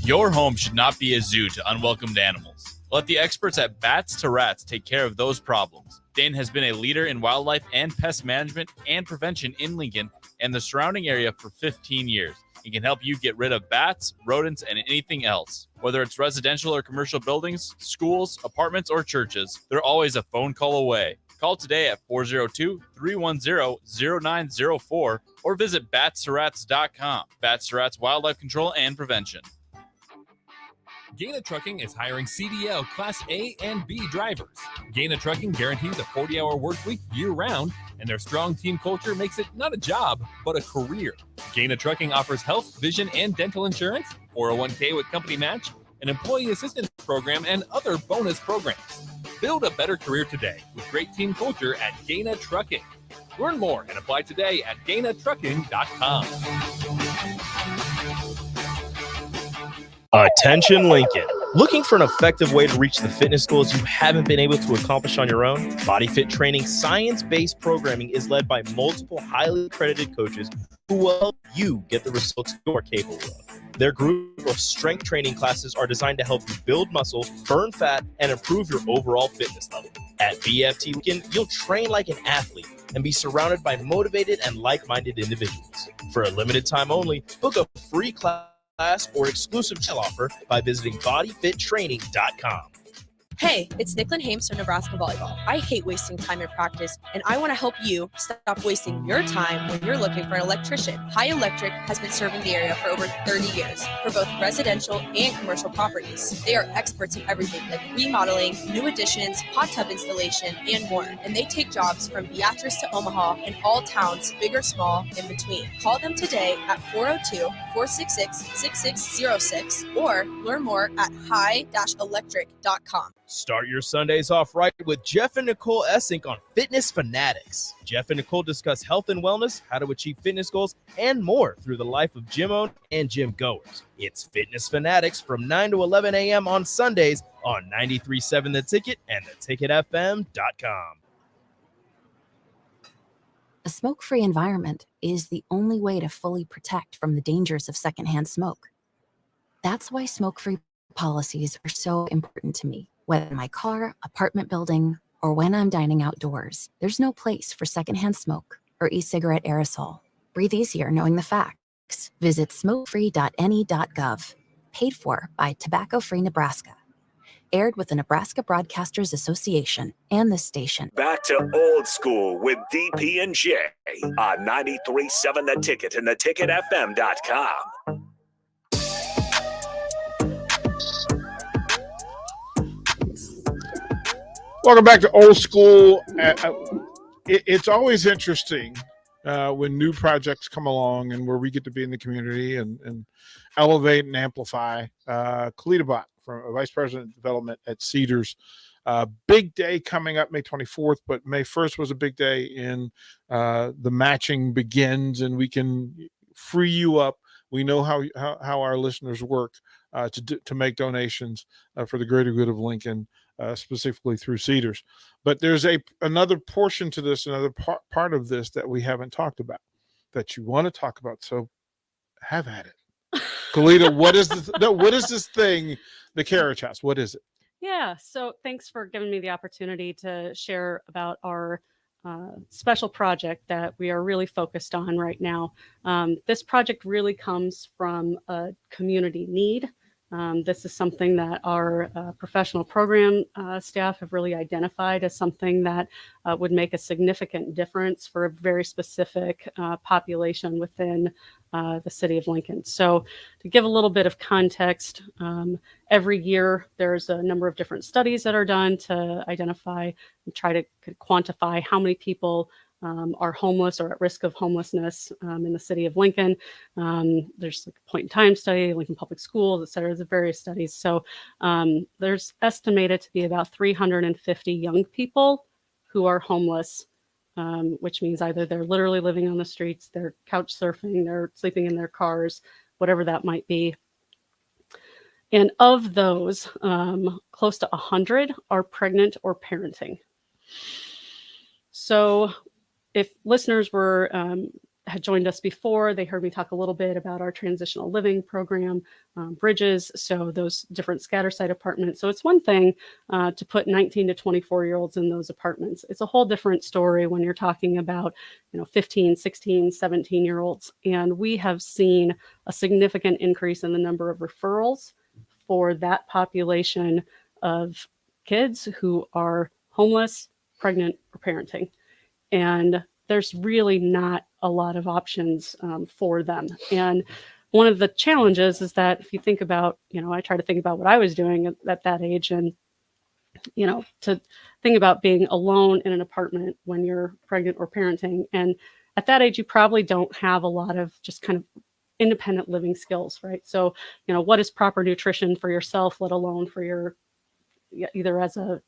Your home should not be a zoo to unwelcomed animals. Let the experts at Bats to Rats take care of those problems. Dane has been a leader in wildlife and pest management and prevention in Lincoln and the surrounding area for 15 years. He can help you get rid of bats, rodents, and anything else. Whether it's residential or commercial buildings, schools, apartments, or churches, they're always a phone call away. Call today at 402-310-0904 or visit batsterats.com. Bats to Rats Wildlife Control and Prevention. Gaina Trucking is hiring CDL Class A and B drivers. Gaina Trucking guarantees a 40-hour work week year-round, and their strong team culture makes it not a job, but a career. Gaina Trucking offers health, vision, and dental insurance, 401k with company match, an employee assistance program, and other bonus programs. Build a better career today with great team culture at Gaina Trucking. Learn more and apply today at GainaTrucking.com. Attention Lincoln. Looking for an effective way to reach the fitness goals you haven't been able to accomplish on your own? Body Fit Training science-based programming is led by multiple highly accredited coaches who will help you get the results you're capable of. Their group of strength training classes are designed to help you build muscle, burn fat, and improve your overall fitness level. At BFT Lincoln, you'll train like an athlete and be surrounded by motivated and like-minded individuals. For a limited time only, book a free class or exclusive sale offer by visiting bodyfittraining.com. Hey, it's Nicklin Hames from Nebraska Volleyball. I hate wasting time in practice, and I want to help you stop wasting your time when you're looking for an electrician. High Electric has been serving the area for over 30 years for both residential and commercial properties. They are experts in everything like remodeling, new additions, hot tub installation, and more. And they take jobs from Beatrice to Omaha and all towns, big or small, in between. Call them today at 402-466-6606 or learn more at high-electric.com. Start your Sundays off right with Jeff and Nicole Essink on Fitness Fanatics. Jeff and Nicole discuss health and wellness, how to achieve fitness goals, and more through the life of gym owners and gym goers. It's Fitness Fanatics from 9 to 11 a.m. on Sundays on 93.7 The Ticket and theticketfm.com. A smoke-free environment is the only way to fully protect from the dangers of secondhand smoke. That's why smoke-free policies are so important to me. Whether in my car, apartment building, or when I'm dining outdoors, there's no place for secondhand smoke or e-cigarette aerosol. Breathe easier knowing the facts. Visit smokefree.ne.gov. Paid for by Tobacco Free Nebraska. Aired with the Nebraska Broadcasters Association and this station. Back to old school with DP and J on 93.7 The Ticket and theticketfm.com. Welcome back to Old School. It's always interesting when new projects come along and where we get to be in the community and elevate and amplify. Kalita Bach, from Vice President of Development at Cedars. Big day coming up May 24th, but May 1st was a big day in the matching begins, and we can free you up. We know how our listeners work to make donations for the greater good of Lincoln. Specifically through Cedars. But there's another portion to this, another part of this that we haven't talked about that you want to talk about. So have at it. Kalita, what is this thing, the Carriage House? What is it? Yeah, so thanks for giving me the opportunity to share about our special project that we are really focused on right now. This project really comes from a community need. This is something that our professional program staff have really identified as something that would make a significant difference for a very specific population within the city of Lincoln. So to give a little bit of context, every year there's a number of different studies that are done to identify and try to quantify how many people are homeless or at risk of homelessness in the city of Lincoln. There's like a point in time study, Lincoln Public Schools, et cetera. There's various studies. So there's estimated to be about 350 young people who are homeless, which means either they're literally living on the streets, they're couch surfing, they're sleeping in their cars, whatever that might be. And of those, close to 100 are pregnant or parenting. So if listeners had joined us before, they heard me talk a little bit about our transitional living program, Bridges, so those different scatter site apartments. So it's one thing to put 19 to 24-year-olds in those apartments. It's a whole different story when you're talking about 15, 16, 17-year-olds. And we have seen a significant increase in the number of referrals for that population of kids who are homeless, pregnant, or parenting. And there's really not a lot of options for them. And one of the challenges is that if you think about, I try to think about what I was doing at that age, and, to think about being alone in an apartment when you're pregnant or parenting. And at that age, you probably don't have a lot of just kind of independent living skills, right? So, what is proper nutrition for yourself, let alone for your, either as a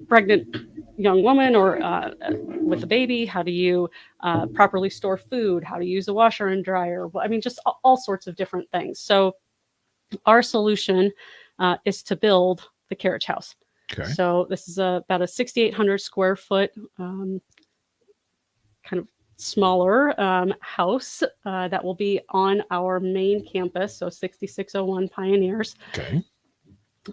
pregnant young woman or with a baby? How do you properly store food? How to use a washer and dryer? I mean, just all sorts of different things. So our solution is to build the carriage house. Okay. So this is about a 6,800 square foot kind of smaller house that will be on our main campus, so 6601 Pioneers. Okay.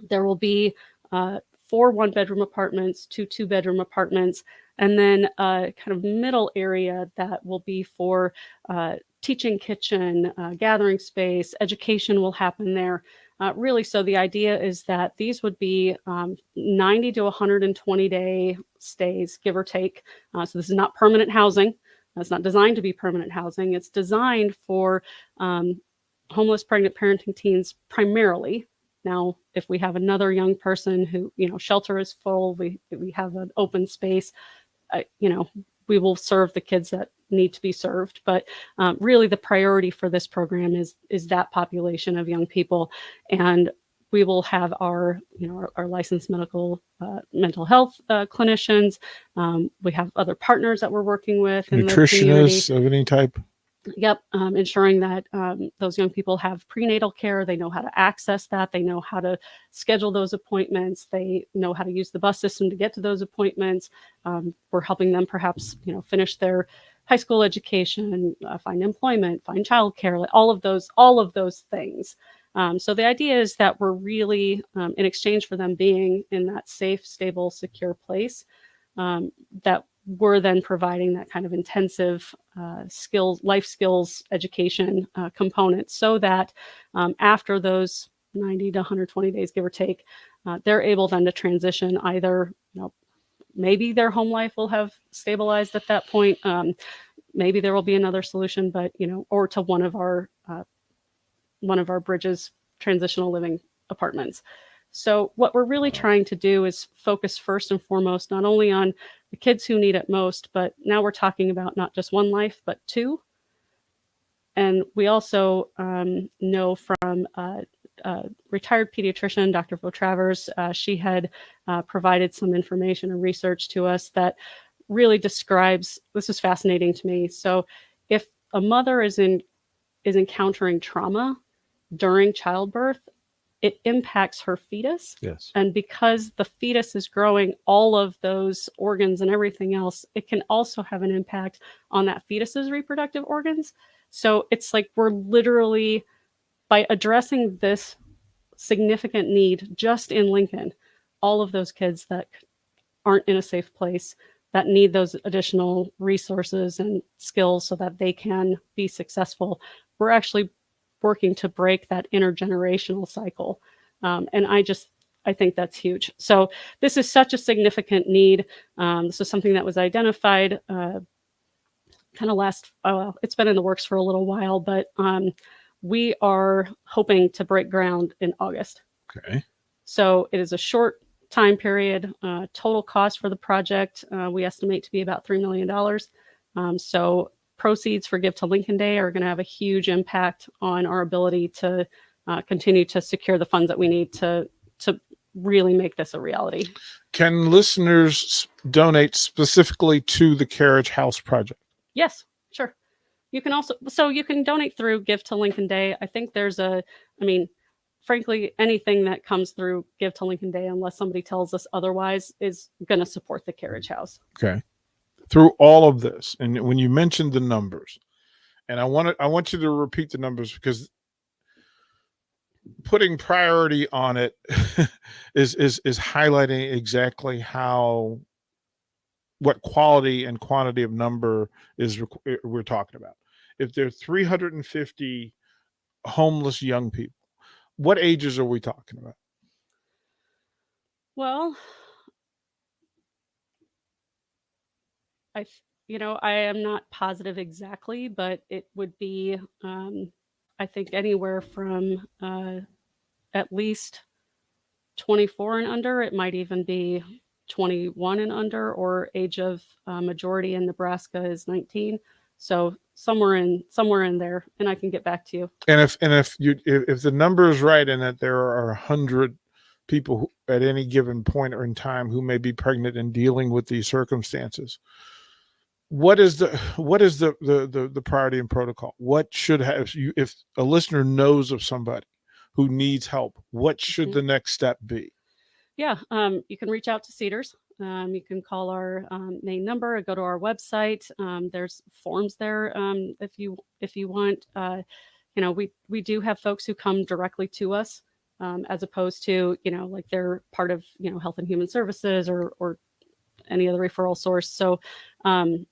There will be 4 one-bedroom apartments, 2 two-bedroom apartments, and then a kind of middle area that will be for teaching kitchen, gathering space, education will happen there. Really, so the idea is that these would be 90 to 120-day stays, give or take. So this is not permanent housing. It's not designed to be permanent housing. It's designed for homeless, pregnant, parenting teens primarily. Now, if we have another young person who, shelter is full, we have an open space, we will serve the kids that need to be served. But really the priority for this program is that population of young people. And we will have our licensed mental health clinicians. We have other partners that we're working with in the community. Nutritionists of any type. Yep, ensuring that those young people have prenatal care. They know how to access that. They know how to schedule those appointments. They know how to use the bus system to get to those appointments. We're helping them perhaps, finish their high school education, find employment, find childcare, all of those things. So the idea is that we're really, in exchange for them being in that safe, stable, secure place, that we're then providing that kind of intensive life skills education component, so that after those 90 to 120 days, give or take, they're able then to transition either, maybe their home life will have stabilized at that point. Maybe there will be another solution, but, or to one of our Bridges transitional living apartments. So what we're really trying to do is focus first and foremost, not only on the kids who need it most, but now we're talking about not just one life, but 2. And we also know from retired pediatrician, Dr. Votravers, she had provided some information and research to us that really describes, this is fascinating to me. So if a mother is encountering trauma during childbirth, it impacts her fetus. Yes. And because the fetus is growing all of those organs and everything else, it can also have an impact on that fetus's reproductive organs. So it's like we're literally, by addressing this significant need just in Lincoln, all of those kids that aren't in a safe place, that need those additional resources and skills so that they can be successful, we're actually working to break that intergenerational cycle. And I think that's huge. So this is such a significant need. This is something that was identified kind of it's been in the works for a little while, but we are hoping to break ground in August. Okay. So it is a short time period. Total cost for the project, we estimate to be about $3 million. So proceeds for Give to Lincoln Day are going to have a huge impact on our ability to continue to secure the funds that we need to really make this a reality. Can listeners donate specifically to the Carriage House project? Yes, sure. You can also, so you can donate through Give to Lincoln Day. I think frankly, anything that comes through Give to Lincoln Day, unless somebody tells us otherwise, is going to support the Carriage House. Okay. Through all of this, and when you mentioned the numbers, and I want you to repeat the numbers, because putting priority on it is highlighting exactly what quality and quantity of number we're talking about. If there are 350 homeless young people, what ages are we talking about? Well, I am not positive exactly, but it would be, I think, anywhere from at least 24 and under. It might even be 21 and under, or age of majority in Nebraska is 19. So somewhere in there, and I can get back to you. And if the number is right, and that there are 100 people at any given point or in time who may be pregnant and dealing with these circumstances, what is the priority and protocol? What should have you, if a listener knows of somebody who needs help, what should the next step be? Yeah, you can reach out to Cedars. You can call our main number or go to our website. There's forms there if you want. We do have folks who come directly to us, as opposed to like they're part of Health and Human Services or any other referral source. So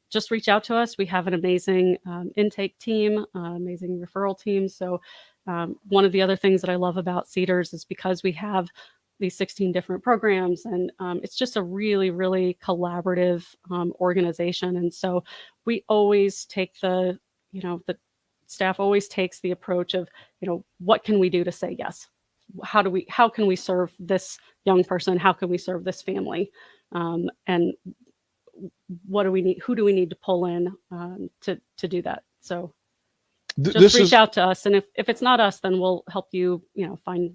just reach out to us. We have an amazing intake team, amazing referral team. So one of the other things that I love about Cedars is because we have these 16 different programs, and it's just a really, really collaborative organization. And so we always take the staff always takes the approach of, what can we do to say yes? How can we serve this young person? How can we serve this family? And what do we need? Who do we need to pull in to do that? So just reach out to us, and if it's not us, then we'll help you, find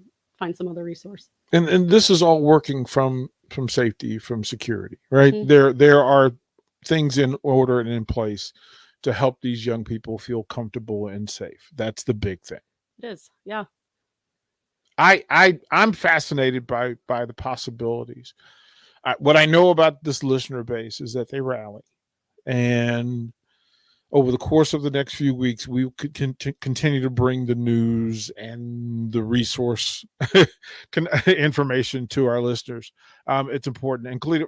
some other resource. And this is all working from safety, from security, right? Mm-hmm. There are things in order and in place to help these young people feel comfortable and safe. That's the big thing. It is, yeah. I'm fascinated by the possibilities. What I know about this listener base is that they rally, and over the course of the next few weeks, we could continue to bring the news and the resource information to our listeners. It's important, and Kalita,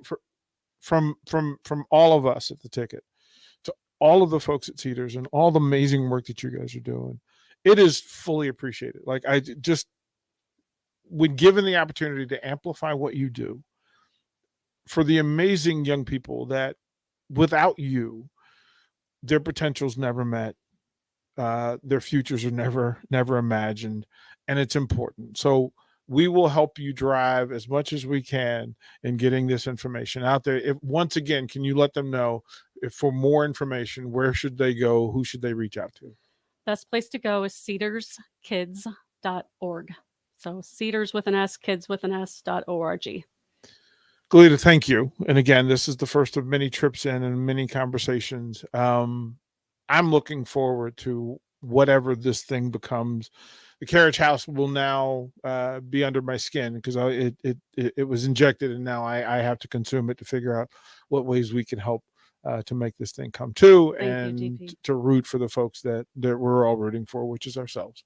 from all of us at the Ticket, to all of the folks at Cedars and all the amazing work that you guys are doing, it is fully appreciated. Like, when given the opportunity to amplify what you do for the amazing young people that without you, their potential's never met, their futures are never imagined, and it's important. So we will help you drive as much as we can in getting this information out there. Once again, can you let them know, if for more information, where should they go? Who should they reach out to? Best place to go is cedarskids.org. So Cedars with an S, kids with an S.org. Kalita, thank you. And again, this is the first of many trips in and many conversations. I'm looking forward to whatever this thing becomes. The Carriage House will now be under my skin, because it was injected, and now I have to consume it to figure out what ways we can help to make this thing come true, and to root for the folks that we're all rooting for, which is ourselves.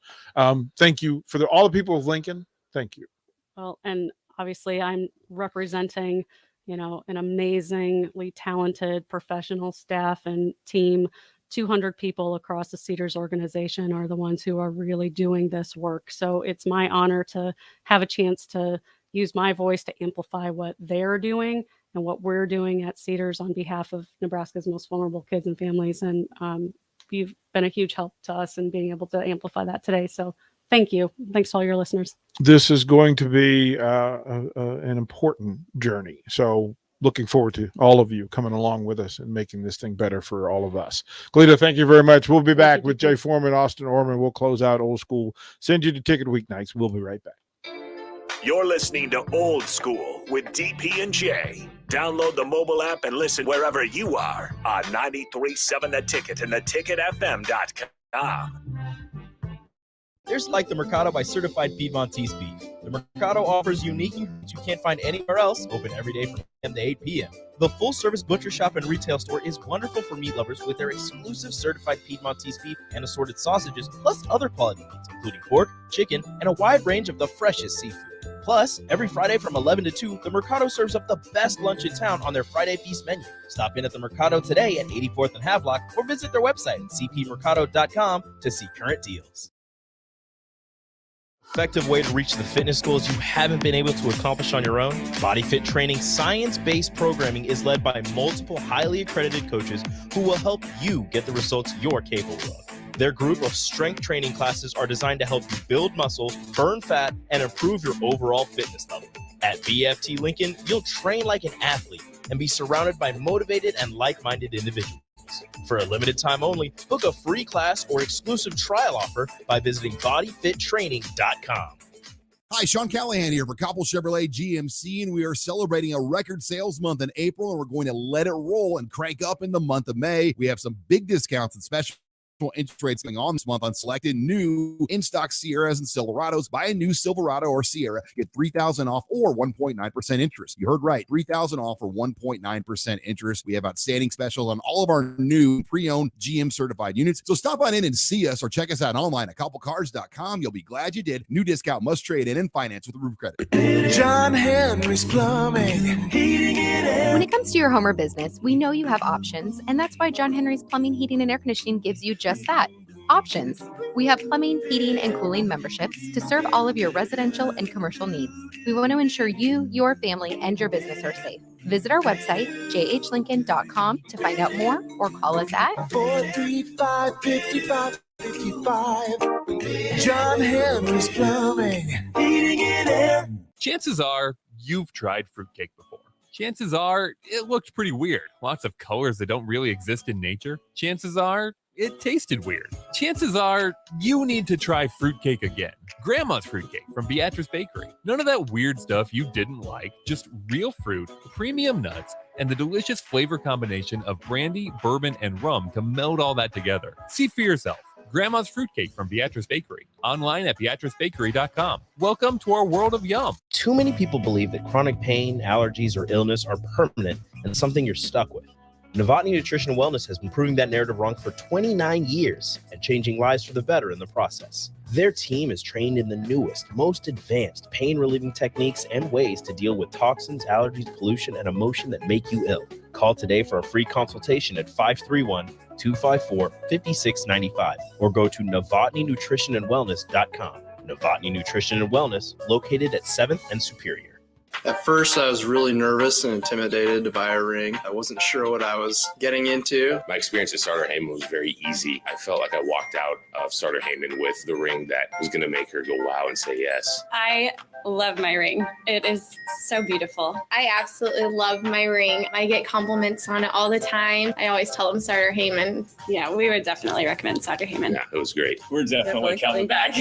Thank you for all the people of Lincoln. Thank you. Well, and obviously I'm representing, an amazingly talented professional staff and team. 200 people across the Cedars organization are the ones who are really doing this work. So it's my honor to have a chance to use my voice to amplify what they're doing and what we're doing at Cedars on behalf of Nebraska's most vulnerable kids and families. And you've been a huge help to us in being able to amplify that today. So thank you. Thanks to all your listeners. This is going to be an important journey. So looking forward to all of you coming along with us and making this thing better for all of us. Kalita, thank you very much. We'll be back with Jay Foreman, Austin Orman. We'll close out Old School. Send you the ticket weeknights. We'll be right back. You're listening to Old School with DP and J. Download the mobile app and listen wherever you are on 93.7 The Ticket and theticketfm.com. There's like the Mercado by Certified Piedmontese beef. The Mercado offers unique ingredients you can't find anywhere else, open every day from 10 to 8 p.m. The full-service butcher shop and retail store is wonderful for meat lovers with their exclusive certified Piedmontese beef and assorted sausages, plus other quality meats, including pork, chicken, and a wide range of the freshest seafood. Plus, every Friday from 11 to 2, the Mercado serves up the best lunch in town on their Friday Feast menu. Stop in at the Mercado today at 84th and Havelock or visit their website at cpmercado.com to see current deals. Effective way to reach the fitness goals you haven't been able to accomplish on your own? Body Fit Training science-based programming is led by multiple highly accredited coaches who will help you get the results you're capable of. Their group of strength training classes are designed to help you build muscle, burn fat, and improve your overall fitness level. At BFT Lincoln, you'll train like an athlete and be surrounded by motivated and like-minded individuals. For a limited time only, book a free class or exclusive trial offer by visiting bodyfittraining.com. Hi, Sean Callahan here for Coppell Chevrolet GMC, and we are celebrating a record sales month in April, and we're going to let it roll and crank up in the month of May. We have some big discounts and special interest rates going on this month on selected new in-stock Sierras and Silverados. Buy a new Silverado or Sierra, get $3,000 off or 1.9% interest. You heard right, $3,000 off or 1.9% interest. We have outstanding specials on all of our new pre-owned GM certified units. So stop on in and see us or check us out online at coppellcars.com. You'll be glad you did. New discount, must trade in and finance with roof credit. John Henry's Plumbing, heating and air. When it comes to your home or business, we know you have options, and that's why John Henry's Plumbing, Heating, and Air Conditioning gives you just that, options. We have plumbing, heating, and cooling memberships to serve all of your residential and commercial needs. We want to ensure you, your family, and your business are safe. Visit our website, jhlincoln.com, to find out more or call us at 435-5555. John Henry's Plumbing, heating and air. Chances are you've tried fruitcake before. Chances are it looked pretty weird. Lots of colors that don't really exist in nature. Chances are it tasted weird. Chances are you need to try fruitcake again. Grandma's fruitcake from Beatrice Bakery. None of that weird stuff you didn't like, just real fruit, premium nuts, and the delicious flavor combination of brandy, bourbon, and rum to meld all that together. See for yourself. Grandma's fruitcake from Beatrice Bakery. Online at beatricebakery.com. Welcome to our world of yum. Too many people believe that chronic pain, allergies, or illness are permanent and something you're stuck with. Novotny Nutrition and Wellness has been proving that narrative wrong for 29 years and changing lives for the better in the process. Their team is trained in the newest, most advanced pain-relieving techniques and ways to deal with toxins, allergies, pollution, and emotion that make you ill. Call today for a free consultation at 531-254-5695 or go to novotnynutritionandwellness.com. Novotny Nutrition and Wellness, located at 7th and Superior. At first, I was really nervous and intimidated to buy a ring. I wasn't sure what I was getting into. My experience at Starter Heyman was very easy. I felt like I walked out of Starter Heyman with the ring that was going to make her go wow and say yes. I love my ring. It is so beautiful. I absolutely love my ring. I get compliments on it all the time. I always tell them Starter Heyman. Yeah, we would definitely recommend Starter Heyman. Yeah, it was great. We're definitely coming back.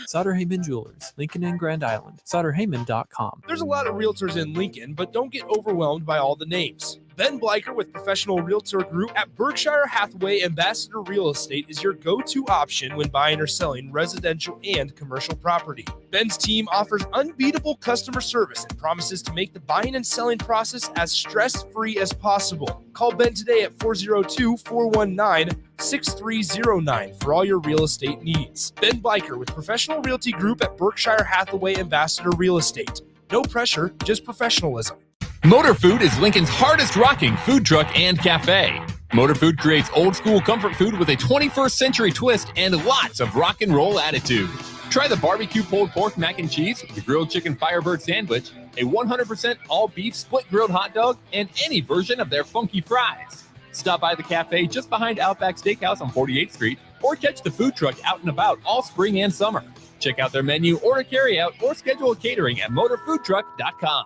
Sauter Heyman Jewelers, Lincoln and Grand Island. SauterHeyman.com. There's a lot of realtors in Lincoln, but don't get overwhelmed by all the names. Ben Bleicher with Professional Realtor Group at Berkshire Hathaway Ambassador Real Estate is your go-to option when buying or selling residential and commercial property. Ben's team offers unbeatable customer service and promises to make the buying and selling process as stress-free as possible. Call Ben today at 402-419-6309 for all your real estate needs. Ben Bleicher with Professional Realty Group at Berkshire Hathaway Ambassador Real Estate. No pressure, just professionalism. Motor Food is Lincoln's hardest rocking food truck and cafe. Motor Food creates old school comfort food with a 21st century twist and lots of rock and roll attitude. Try the barbecue pulled pork mac and cheese, the grilled chicken Firebird sandwich, a 100% all-beef split-grilled hot dog, and any version of their funky fries. Stop by the cafe just behind Outback Steakhouse on 48th Street, or catch the food truck out and about all spring and summer. Check out their menu, order carryout, or schedule catering at motorfoodtruck.com.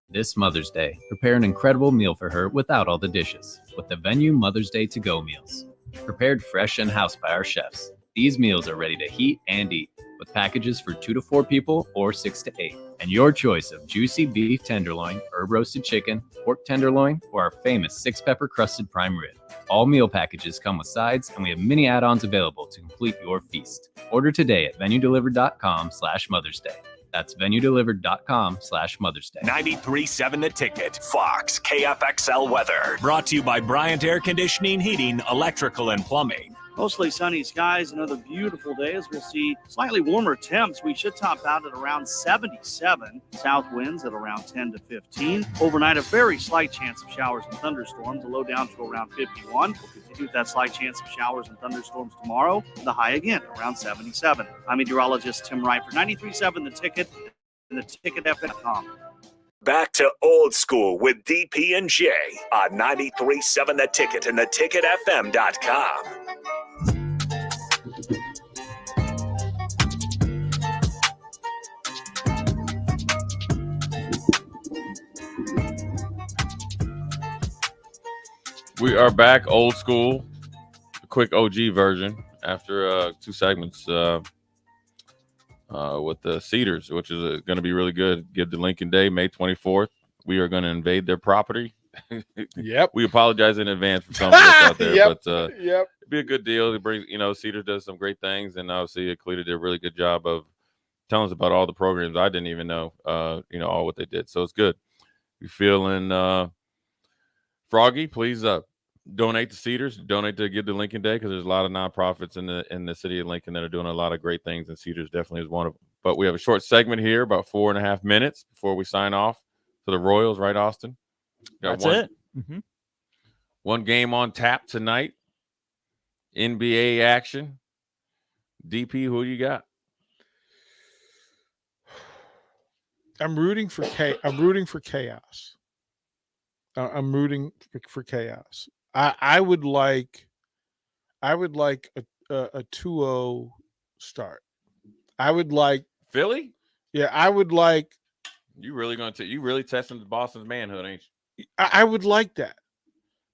This Mother's Day, prepare an incredible meal for her without all the dishes with the Venue Mother's Day to-go meals. Prepared fresh in-house by our chefs, these meals are ready to heat and eat with packages for 2 to 4 people or 6 to 8. And your choice of juicy beef tenderloin, herb roasted chicken, pork tenderloin, or our famous 6-pepper crusted prime rib. All meal packages come with sides, and we have many add-ons available to complete your feast. Order today at venuedelivered.com/Mother's Day. That's venuedelivered.com/Mother's Day. 93.7 The Ticket, Fox, KFXL weather. Brought to you by Bryant Air Conditioning, Heating, Electrical, and Plumbing. Mostly sunny skies, another beautiful day as we'll see slightly warmer temps. We should top out at around 77. South winds at around 10 to 15. Overnight, a very slight chance of showers and thunderstorms, a low down to around 51. We'll continue with that slight chance of showers and thunderstorms tomorrow. The high again around 77. I'm meteorologist Tim Wright for 93.7 The Ticket and theticketfm.com. Back to old school with DP and J on 93.7 The Ticket and theticketfm.com. We are back, old school, a quick OG version after 2 segments with the Cedars, which is going to be really good. Give the Lincoln Day, May 24th. We are going to invade their property. Yep. We apologize in advance for some of this out there, Yep. but Yep. it'd be a good deal. It brings, Cedars does some great things, and obviously Kalita did a really good job of telling us about all the programs I didn't even know, all what they did. So it's good. If you're feeling froggy, please donate to Cedars, donate to Give to Lincoln Day, because there's a lot of nonprofits in the city of Lincoln that are doing a lot of great things, and Cedars definitely is one of them. But we have a short segment here, about 4.5 minutes before we sign off to the Royals, right, Austin? That's it. Mm-hmm. One game on tap tonight. NBA action. DP, who do you got? I'm rooting for chaos. I'm rooting for chaos. I would like a 2-0 start. I would like Philly. Yeah, I would like. You really testing Boston's manhood, ain't you? I would like that.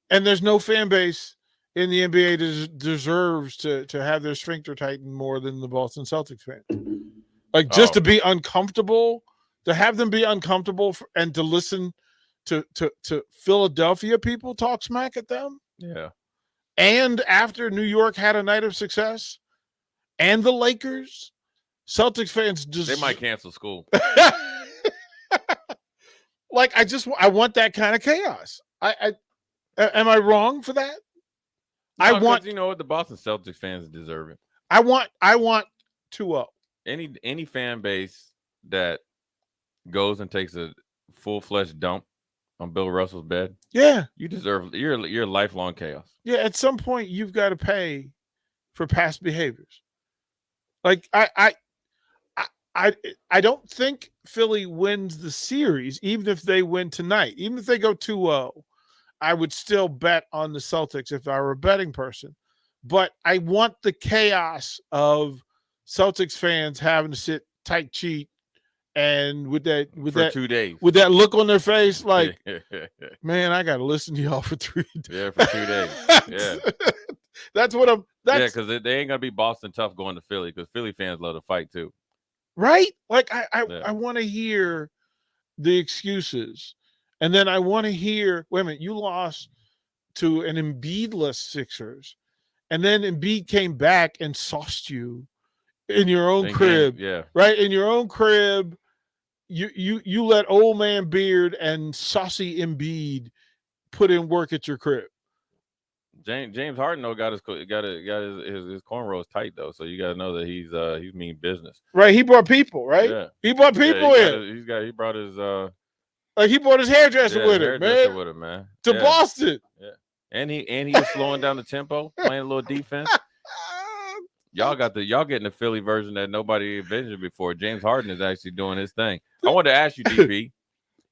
And there's no fan base in the NBA that deserves to have their sphincter tightened more than the Boston Celtics fan. Like, just to be uncomfortable, to have them be uncomfortable and to listen to Philadelphia people talk smack at them. Yeah. And after New York had a night of success and the Lakers, Celtics fans just they might cancel school. Like, I want that kind of chaos. Am I wrong for that? No, I want, you know what, the Boston Celtics fans deserve it. I want 2-0. Any fan base that goes and takes a full-fledged dump on Bill Russell's bed, yeah, you deserve. You're lifelong chaos. Yeah, at some point you've got to pay for past behaviors. Like, I don't think Philly wins the series, even if they win tonight. Even if they go 2-0, I would still bet on the Celtics if I were a betting person. But I want the chaos of Celtics fans having to sit tight cheat and with 2 days, with that look on their face, like, man, I got to listen to y'all for 3 days. Yeah, for 2 days. Yeah, that's what I'm. That's, because they ain't gonna be Boston tough going to Philly, because Philly fans love to fight too. Right? Like, I want to hear the excuses. And then I want to hear, wait a minute, you lost to an Embiid-less Sixers. And then Embiid came back and sauced you in your own crib. Yeah. Right? In your own crib, you let old man Beard and saucy Embiid put in work at your crib. James Harden though got his cornrows tight though, so you got to know that he's mean business. Right, he brought people, right? Yeah. He brought people in. He brought his like, he brought his hairdresser with him, man. To Boston. Yeah, and he was slowing down the tempo, playing a little defense. Y'all getting the Philly version that nobody envisioned before. James Harden is actually doing his thing. I wanted to ask you, DP.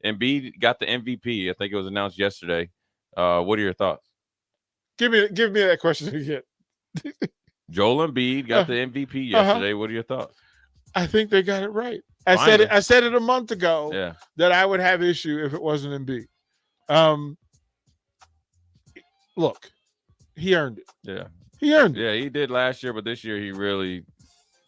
Embiid got the MVP. I think it was announced yesterday. What are your thoughts? Give me that question again. Joel Embiid got the MVP yesterday. What are your thoughts? I think they got it right. Finally. I said it a month ago. Yeah. That I would have issue if it wasn't Embiid. Look, he earned it. Yeah. He earned it. Yeah, he did last year, but this year he really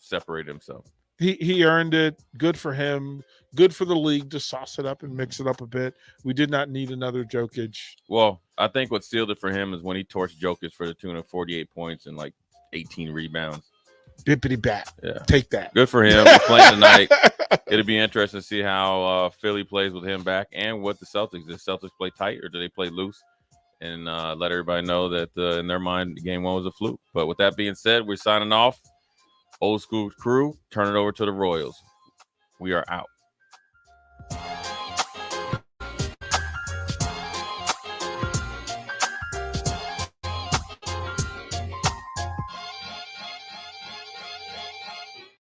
separated himself. He earned it. Good for him. Good for the league to sauce it up and mix it up a bit. We did not need another Jokic. Well, I think what sealed it for him is when he torched Jokic for the tune of 48 points and like 18 rebounds. Bippity bat. Yeah. Take that. Good for him. He's playing tonight. It'll be interesting to see how Philly plays with him back and what the Celtics. Does Celtics play tight or do they play loose? And let everybody know that in their mind, game one was a fluke. But with that being said, we're signing off. Old School Crew, turn it over to the Royals. We are out.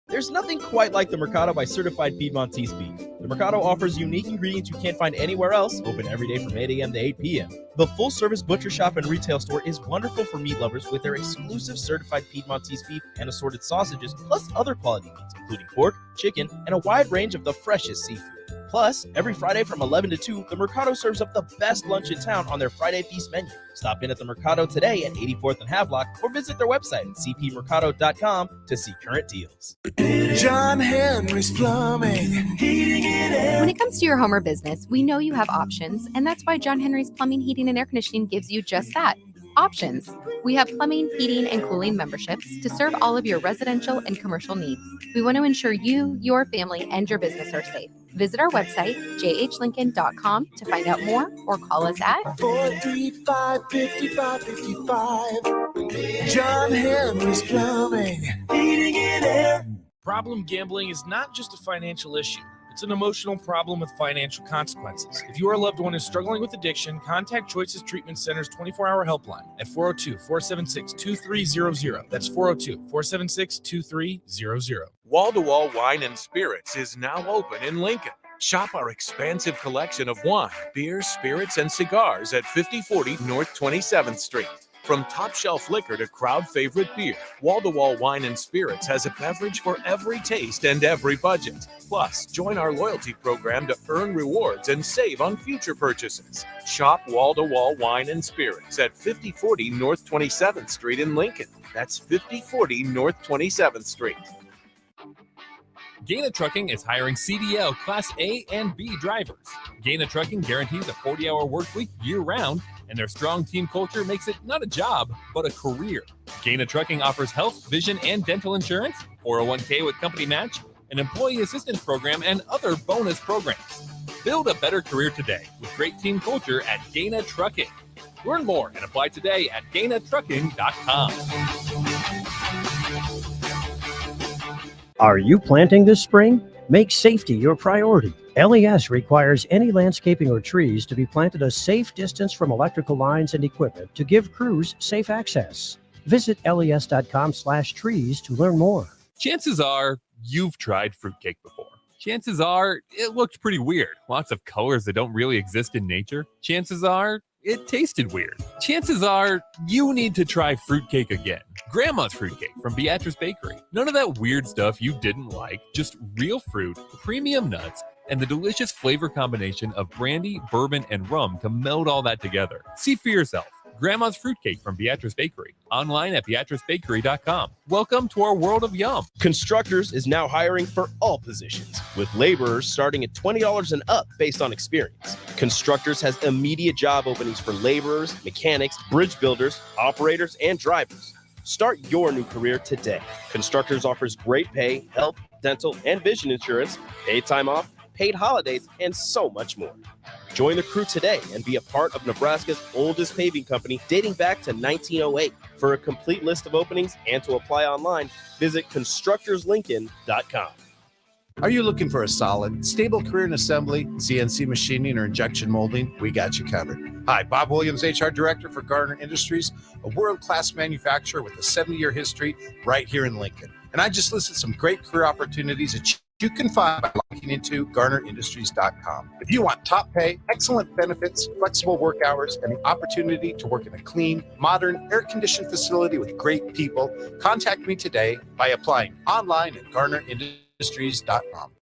There's nothing quite like the Mercado by Certified Piedmontese beef. The Mercado offers unique ingredients you can't find anywhere else, open every day from 8 a.m. to 8 p.m. The full-service butcher shop and retail store is wonderful for meat lovers with their exclusive Certified Piedmontese beef and assorted sausages, plus other quality meats, including pork, chicken, and a wide range of the freshest seafood. Plus, every Friday from 11 to 2, the Mercado serves up the best lunch in town on their Friday Feast menu. Stop in at the Mercado today at 84th and Havelock or visit their website at cpmercado.com to see current deals. John Henry's Plumbing, heating and air. When it comes to your home or business, we know you have options, and that's why John Henry's Plumbing, Heating, and Air Conditioning gives you just that. Options. We have plumbing, heating, and cooling memberships to serve all of your residential and commercial needs. We want to ensure you, your family, and your business are safe. Visit our website, jhlincoln.com, to find out more or call us at 435-5555. John Henry's Plumbing, heating and air. Problem gambling is not just a financial issue. It's an emotional problem with financial consequences. If your loved one is struggling with addiction, contact Choices Treatment Center's 24-hour helpline at 402-476-2300. That's 402-476-2300. Wall-to-Wall Wine and Spirits is now open in Lincoln. Shop our expansive collection of wine, beer, spirits, and cigars at 5040 North 27th Street. From top shelf liquor to crowd favorite beer, Wall-to-Wall Wine and Spirits has a beverage for every taste and every budget. Plus, join our loyalty program to earn rewards and save on future purchases. Shop Wall-to-Wall Wine and Spirits at 5040 North 27th Street in Lincoln. That's 5040 North 27th Street. Gaina Trucking is hiring CDL Class A and B drivers. Gaina Trucking guarantees a 40-hour work week year-round, and their strong team culture makes it not a job, but a career. Gaina Trucking offers health, vision, and dental insurance, 401k with company match, an employee assistance program, and other bonus programs. Build a better career today with great team culture at Gaina Trucking. Learn more and apply today at GainaTrucking.com. Are you planting this spring? Make safety your priority. LES requires any landscaping or trees to be planted a safe distance from electrical lines and equipment to give crews safe access. Visit les.com/trees to learn more. Chances are you've tried fruitcake before. Chances are it looked pretty weird. Lots of colors that don't really exist in nature. Chances are it tasted weird. Chances are you need to try fruitcake again. Grandma's fruitcake from Beatrice Bakery. None of that weird stuff you didn't like, just real fruit, premium nuts, and the delicious flavor combination of brandy, bourbon, and rum to meld all that together. See for yourself. Grandma's fruitcake from Beatrice Bakery. Online at beatricebakery.com. Welcome to our world of yum. Constructors is now hiring for all positions, with laborers starting at $20 and up based on experience. Constructors has immediate job openings for laborers, mechanics, bridge builders, operators, and drivers. Start your new career today. Constructors offers great pay, health, dental, and vision insurance, paid time off, paid holidays, and so much more. Join the crew today and be a part of Nebraska's oldest paving company dating back to 1908. For a complete list of openings and to apply online, visit constructorslincoln.com. Are you looking for a solid, stable career in assembly, CNC machining, or injection molding? We got you covered. Hi, Bob Williams, HR Director for Garner Industries, a world-class manufacturer with a 70-year history right here in Lincoln. And I just listed some great career opportunities that you can find by logging into GarnerIndustries.com. If you want top pay, excellent benefits, flexible work hours, and the opportunity to work in a clean, modern, air-conditioned facility with great people, contact me today by applying online at GarnerIndustries.com.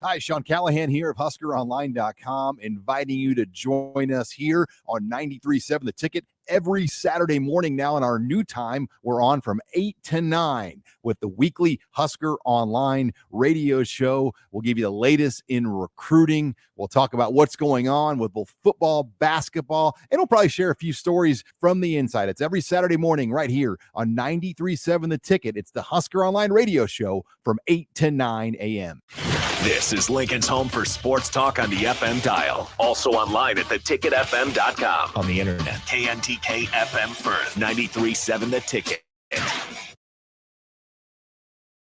Hi, Sean Callahan here of HuskerOnline.com, inviting you to join us here on 93.7 The Ticket every Saturday morning now in our new time. We're on from 8 to 9 with the weekly Husker Online radio show. We'll give you the latest in recruiting. We'll talk about what's going on with both football, basketball, and we'll probably share a few stories from the inside. It's every Saturday morning right here on 93.7 The Ticket. It's the Husker Online radio show from 8 to 9 a.m. This is Lincoln's home for sports talk on the FM dial. Also online at theticketfm.com. On the internet. KNTK FM Firth, 93.7 The Ticket.